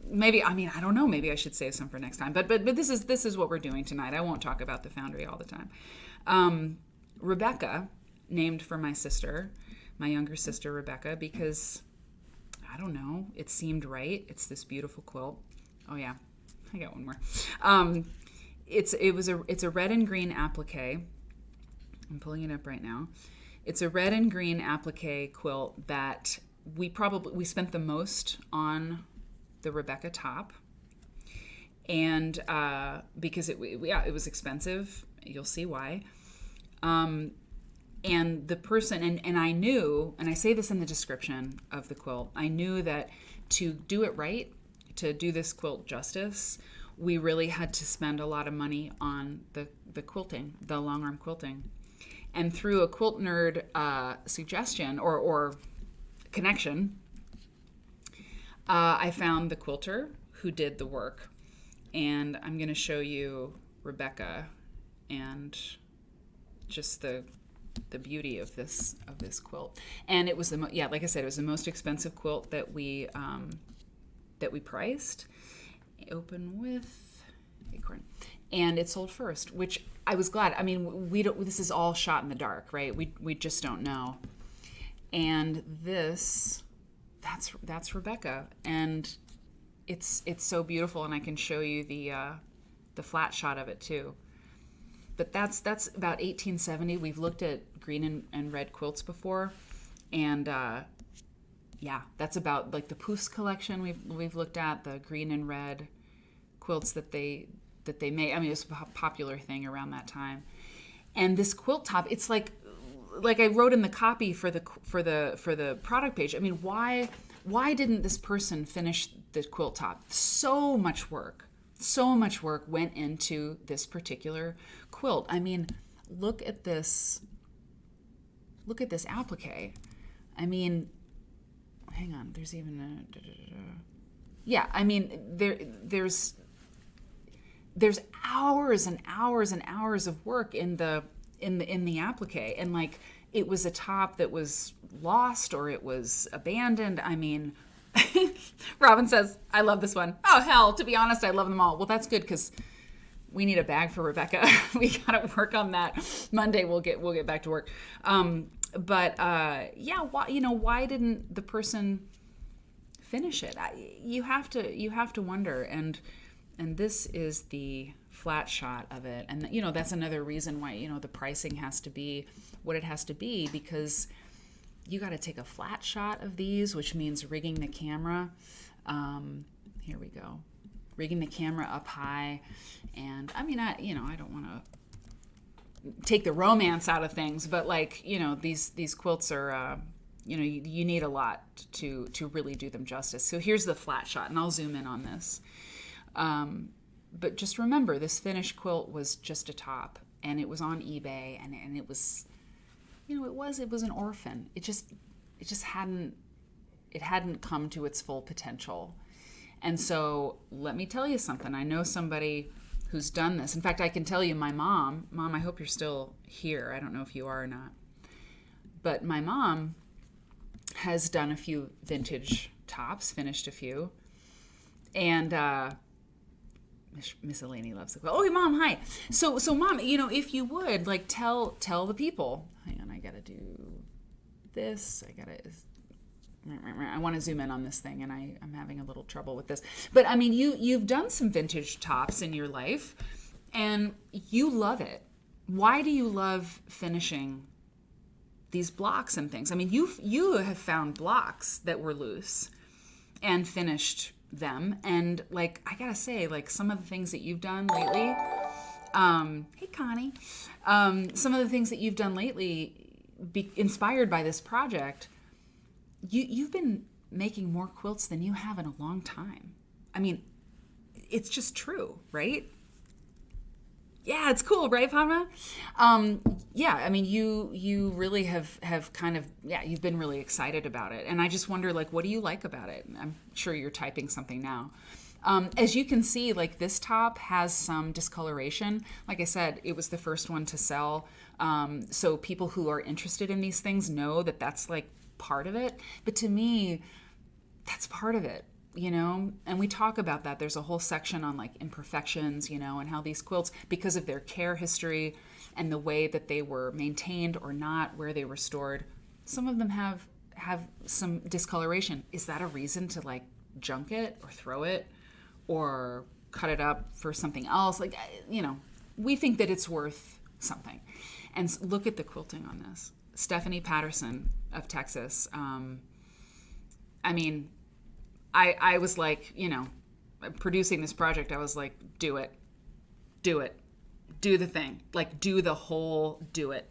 Maybe, I mean, I don't know. Maybe I should save some for next time. But this is what we're doing tonight. I won't talk about the Foundry all the time. Rebecca, named for my sister, my younger sister Rebecca, because I don't know, it seemed right. It's this beautiful quilt. Oh yeah, I got one more. It's a red and green applique. I'm pulling it up right now. It's a red and green applique quilt that we spent the most on the Rebecca top, and because it was expensive. You'll see why. And the person, and I knew, and I say this in the description of the quilt, I knew that to do it right, to do this quilt justice, we really had to spend a lot of money on the quilting, the long arm quilting. And through a Quilt Nerd suggestion or connection, I found the quilter who did the work, and I'm going to show you Rebecca and just the beauty of this quilt. And it was like I said, it was the most expensive quilt that we priced. Open with acorn, and it sold first, which I was glad. I mean, this is all shot in the dark, right? We just don't know. And that's Rebecca, and it's so beautiful, and I can show you the flat shot of it too. But that's about 1870. We've looked at green and red quilts before, and that's about like the Poufs collection. We've looked at the green and red quilts that they made. I mean, it's a popular thing around that time. And this quilt top, it's like I wrote in the copy for the product page. I mean, why didn't this person finish the quilt top? So much work went into this particular quilt. I mean, look at this applique. I mean, hang on, there's even a yeah, I mean, there's hours and hours and hours of work in the applique, and like, it was a top that was lost or it was abandoned. I mean, Robin says, I love this one. Oh, hell, to be honest, I love them all. Well, that's good, because we need a bag for Rebecca. We got to work on that. Monday we'll get back to work. Why didn't the person finish it? You have to wonder. And this is the flat shot of it. And that's another reason why the pricing has to be what it has to be, because you got to take a flat shot of these, which means rigging the camera. Here we go. Rigging the camera up high. And I mean, I don't want to take the romance out of things, but like, these quilts are, you need a lot to really do them justice. So here's the flat shot, and I'll zoom in on this. but just remember, this finished quilt was just a top, and it was on eBay, and it was, it was an orphan. It just hadn't come to its full potential. And so let me tell you something. I know somebody who's done this. In fact, I can tell you my mom, I hope you're still here. I don't know if you are or not. But my mom has done a few vintage tops, finished a few. And Miss Eleni loves the quilt. Oh, Mom, hi. So Mom, if you would, like, tell the people. Hang on, I got to do this. I want to zoom in on this thing, and I'm having a little trouble with this. But I mean, you've done some vintage tops in your life, and you love it. Why do you love finishing these blocks and things? I mean, you have found blocks that were loose and finished them, and like, I gotta say, like, some of the things that you've done lately, hey Connie, some of the things that you've done lately, inspired by this project. You've been making more quilts than you have in a long time. I mean, it's just true, right? Yeah, it's cool, right, Pamela? Yeah, I mean, you really have kind of, you've been really excited about it. And I just wonder, like, what do you like about it? I'm sure you're typing something now. As you can see, like, this top has some discoloration. Like I said, it was the first one to sell. So people who are interested in these things know that that's, like, part of it. But to me, that's part of it, and we talk about that. There's a whole section on, like, imperfections, and how these quilts, because of their care history and the way that they were maintained or not, where they were stored, some of them have some discoloration. Is that a reason to, like, junk it or throw it or cut it up for something else? Like, we think that it's worth something. And look at the quilting on this. Stephanie Patterson of Texas. I mean, I was like, producing this project, I was like, do it, do the thing, like, do it.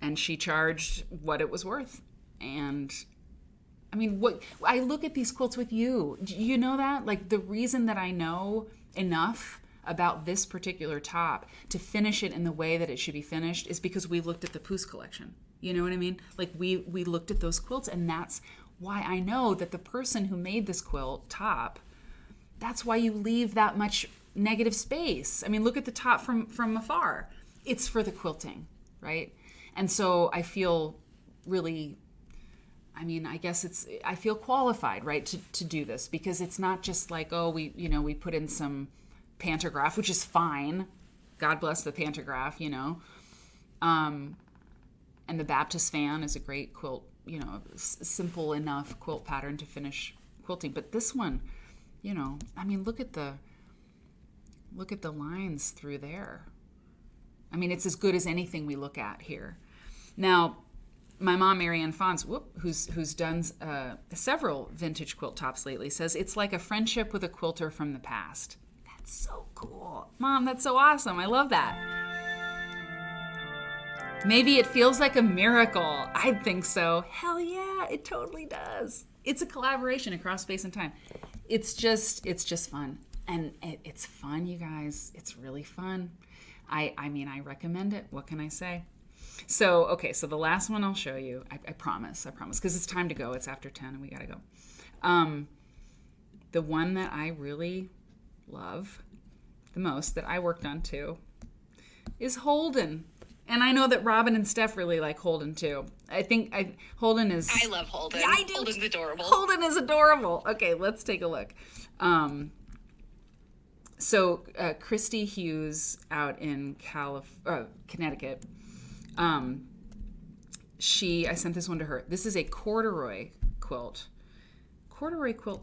And she charged what it was worth. And I mean, I look at these quilts with you. You know that? Like, the reason that I know enough about this particular top to finish it in the way that it should be finished is because we looked at the Poos collection. You know what I mean? Like, we looked at those quilts, and that's why I know that the person who made this quilt top, that's why you leave that much negative space. I mean, look at the top from afar. It's for the quilting, right? And so I feel really, I mean, I guess I feel qualified, right, to do this, because it's not just like, oh, we put in some pantograph, which is fine. God bless the pantograph, and the Baptist fan is a great quilt, simple enough quilt pattern to finish quilting. But this one, I mean, look at the lines through there. I mean, it's as good as anything we look at here. Now, my mom, Marianne Fons, who's done several vintage quilt tops lately, says it's like a friendship with a quilter from the past. That's so cool. Mom, that's so awesome. I love that. Maybe it feels like a miracle. I think so. Hell yeah, it totally does. It's a collaboration across space and time. It's just fun. And it's fun, you guys. It's really fun. I mean, I recommend it. What can I say? So, okay, so the last one I'll show you. I promise, because it's time to go. It's after 10 and we gotta go. The one that I really love the most, that I worked on too, is Holden. And I know that Robin and Steph really like Holden too. Holden is... I love Holden. Yeah, I do. Holden's adorable. Holden is adorable. Okay, let's take a look. So Christy Hughes out in Connecticut, I sent this one to her. This is a corduroy quilt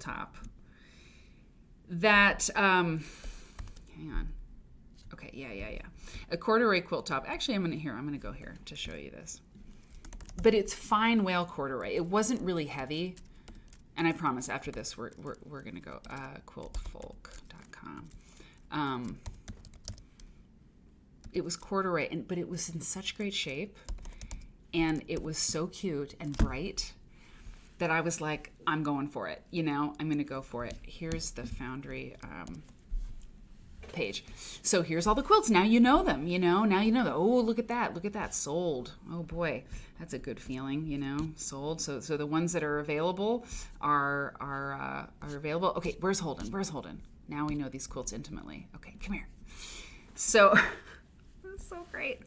top that, hang on. Okay, yeah. A corduroy quilt top. Actually, I'm going to go here to show you this. But it's fine whale corduroy. It wasn't really heavy. And I promise after this, we're going to go quiltfolk.com. It was corduroy, but it was in such great shape. And it was so cute and bright. that I was like, I'm going for it. You know, I'm going to go for it. Here's the Foundry page. So here's all the quilts. Now you know them, you know. Now you know that. Oh, look at that. Look at that. Sold. Oh boy, that's a good feeling, you know. Sold. So the ones that are available are available. Okay, where's Holden? Where's Holden? Now we know these quilts intimately. Okay, come here. So that's so great.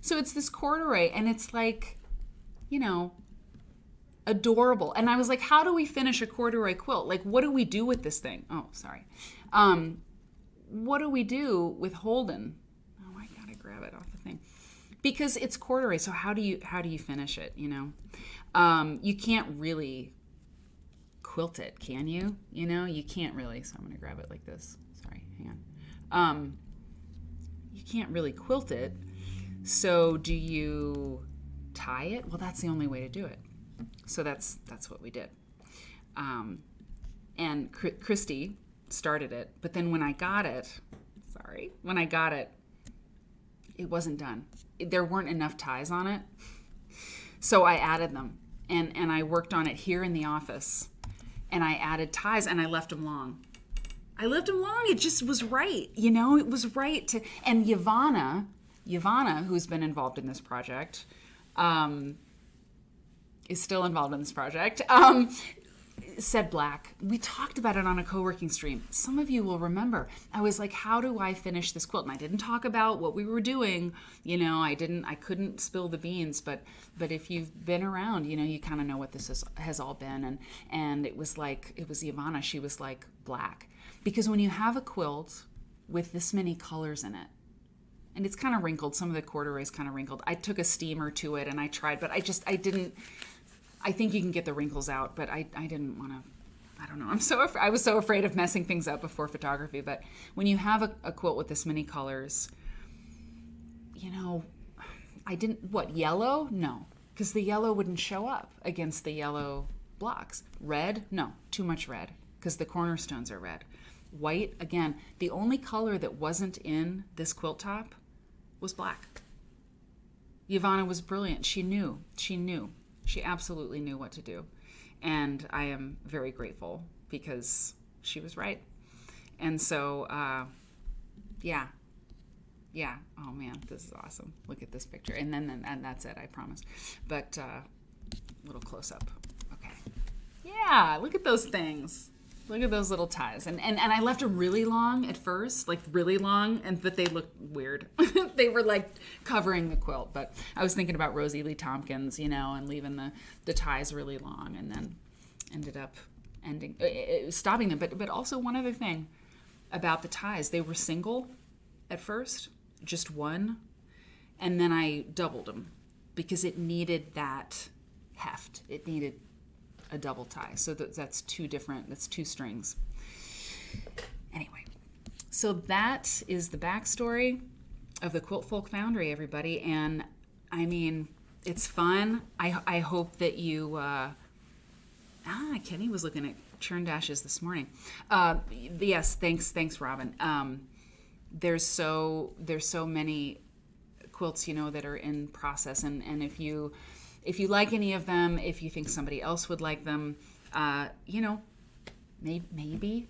So it's this corduroy, and it's like, you know, adorable. And I was like, how do we finish a corduroy quilt? Like, what do we do with this thing? Oh, sorry. What do we do with Holden? Oh, I gotta grab it off the thing because it's corduroy. So how do you finish it? You know, you can't really quilt it, can you? You know, you can't really. So I'm gonna grab it like this. Sorry, hang on. You can't really quilt it. So do you tie it? Well, that's the only way to do it. So that's what we did. And Christy started it, but then when I got it, it wasn't done. There weren't enough ties on it. So I added them, and I worked on it here in the office, and I added ties, and I left them long. It just was right, you know. It was right to. And Yvonne, who's been involved in this project, is still involved in this project. Said black. We talked about it on a co-working stream. Some of you will remember. I was like, how do I finish this quilt? And I didn't talk about what we were doing. You know, I couldn't spill the beans, but if you've been around, you know, you kind of know what this has all been. And it was Ivana. She was like black. Because when you have a quilt with this many colors in it, and it's kind of wrinkled, some of the corduroy is kind of wrinkled. I took a steamer to it and I tried, but I didn't. I think you can get the wrinkles out, but I didn't want to. I don't know. I was so afraid of messing things up before photography. But when you have a quilt with this many colors, you know, yellow? No, because the yellow wouldn't show up against the yellow blocks. Red? No, too much red because the cornerstones are red. White, again, the only color that wasn't in this quilt top was black. Ivana was brilliant. She knew. She absolutely knew what to do. And I am very grateful because she was right. And so, yeah. Oh man, this is awesome. Look at this picture. And that's it, I promise. But little close up. Okay. Yeah, look at those things. Look at those little ties. And I left them really long at first, like really long, but they looked weird. They were like covering the quilt. But I was thinking about Rosie Lee Tompkins, you know, and leaving the ties really long, and then ended up stopping them. But also one other thing about the ties. They were single at first, just one, and then I doubled them because it needed that heft. It needed a double tie. So that's two strings. Anyway, so that is the backstory of the Quiltfolk Foundry, everybody. And I mean, it's fun. I hope that you, Kenny was looking at churn dashes this morning. Yes, thanks, Robin. There's so many quilts, you know, that are in process. And if you like any of them, if you think somebody else would like them, you know, maybe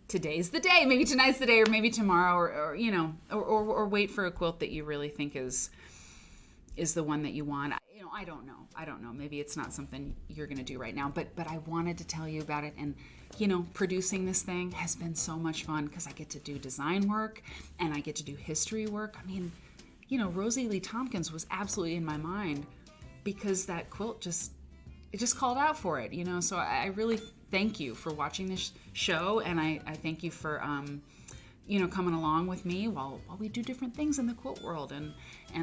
today's the day, maybe tonight's the day, or maybe tomorrow, or you know, or wait for a quilt that you really think is the one that you want. You know, I don't know. Maybe it's not something you're going to do right now, but I wanted to tell you about it. And you know, producing this thing has been so much fun because I get to do design work and I get to do history work. I mean, you know, Rosie Lee Tompkins was absolutely in my mind because that quilt just called out for it, you know. So I really thank you for watching this show, and I thank you for you know, coming along with me while we do different things in the quilt world. And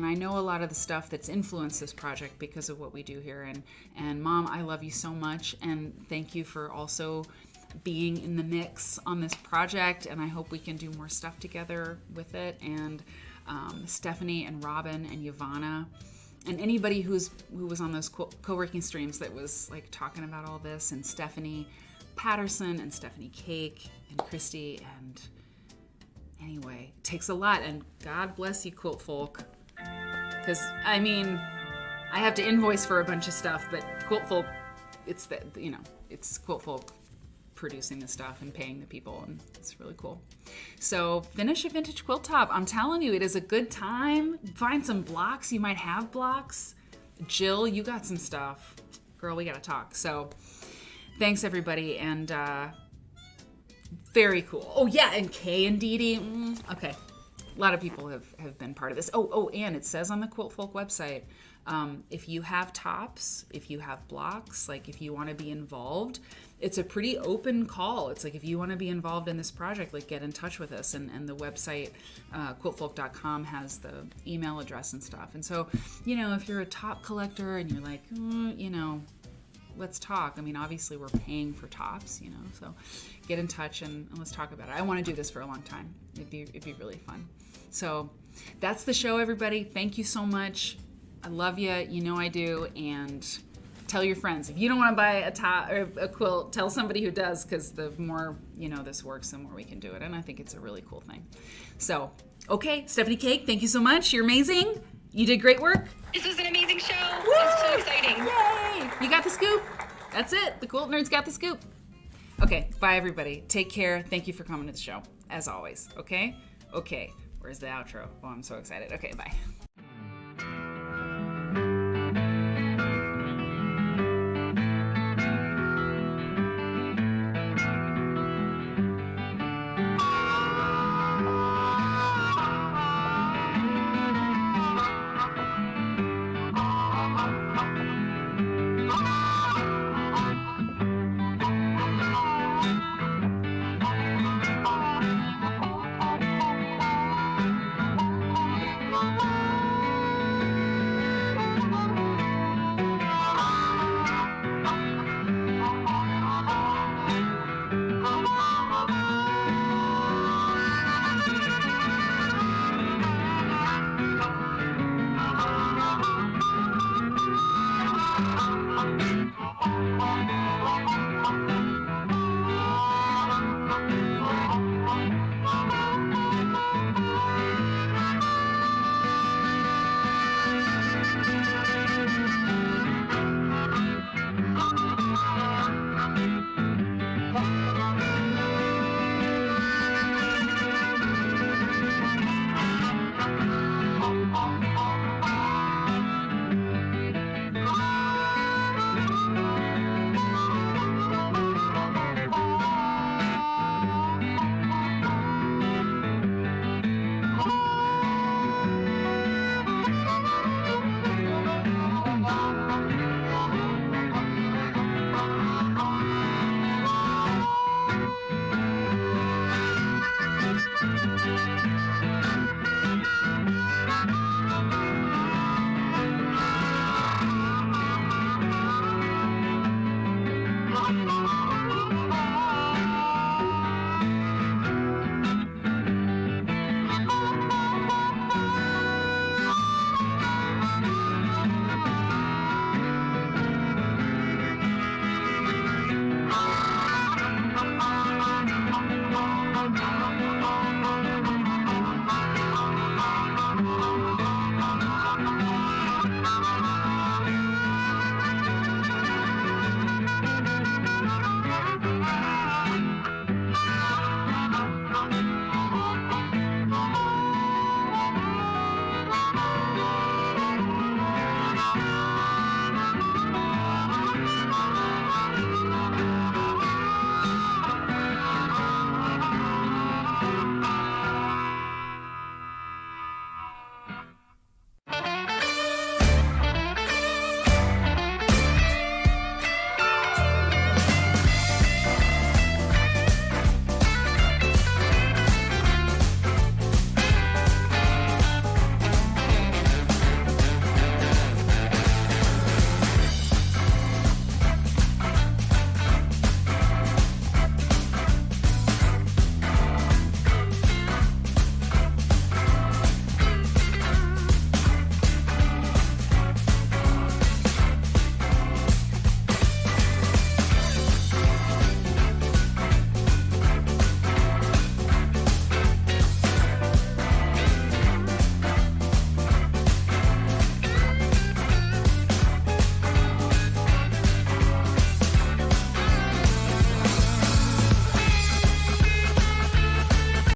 I know a lot of the stuff that's influenced this project because of what we do here. And Mom, I love you so much, and thank you for also being in the mix on this project, and I hope we can do more stuff together with it. And Stephanie and Robin and Yvonne and anybody who was on those co-working streams that was like talking about all this, and Stephanie Patterson and Stephanie Cake and Christy. And anyway, it takes a lot, and God bless you, Quiltfolk, because I mean, I have to invoice for a bunch of stuff, but Quiltfolk, it's Quiltfolk producing the stuff and paying the people, and it's really cool. So finish a vintage quilt top. I'm telling you, it is a good time. Find some blocks. You might have blocks. Jill, you got some stuff. Girl, we gotta talk. So thanks everybody, and very cool. Oh yeah, and Kay and Dee Dee. Okay. A lot of people have been part of this. Oh, and it says on the Quiltfolk website, if you have tops, if you have blocks, like if you want to be involved, it's a pretty open call. It's like, if you want to be involved in this project, like get in touch with us. And the website, quiltfolk.com, has the email address and stuff. And so, if you're a top collector and you're like, let's talk. I mean, obviously we're paying for tops, so get in touch and let's talk about it. I want to do this for a long time. It'd be really fun. So that's the show, everybody. Thank you so much. I love you. I do. And tell your friends. If you don't want to buy a top or a quilt, tell somebody who does, because the more this works, the more we can do it. And I think it's a really cool thing. So, okay, Stephanie Cake, thank you so much. You're amazing. You did great work. This was an amazing show. Woo! It was so exciting. Yay! You got the scoop. That's it. The Quilt Nerds got the scoop. Okay, bye everybody. Take care. Thank you for coming to the show, as always. Okay? Okay. Where's the outro? Oh, I'm so excited. Okay, bye.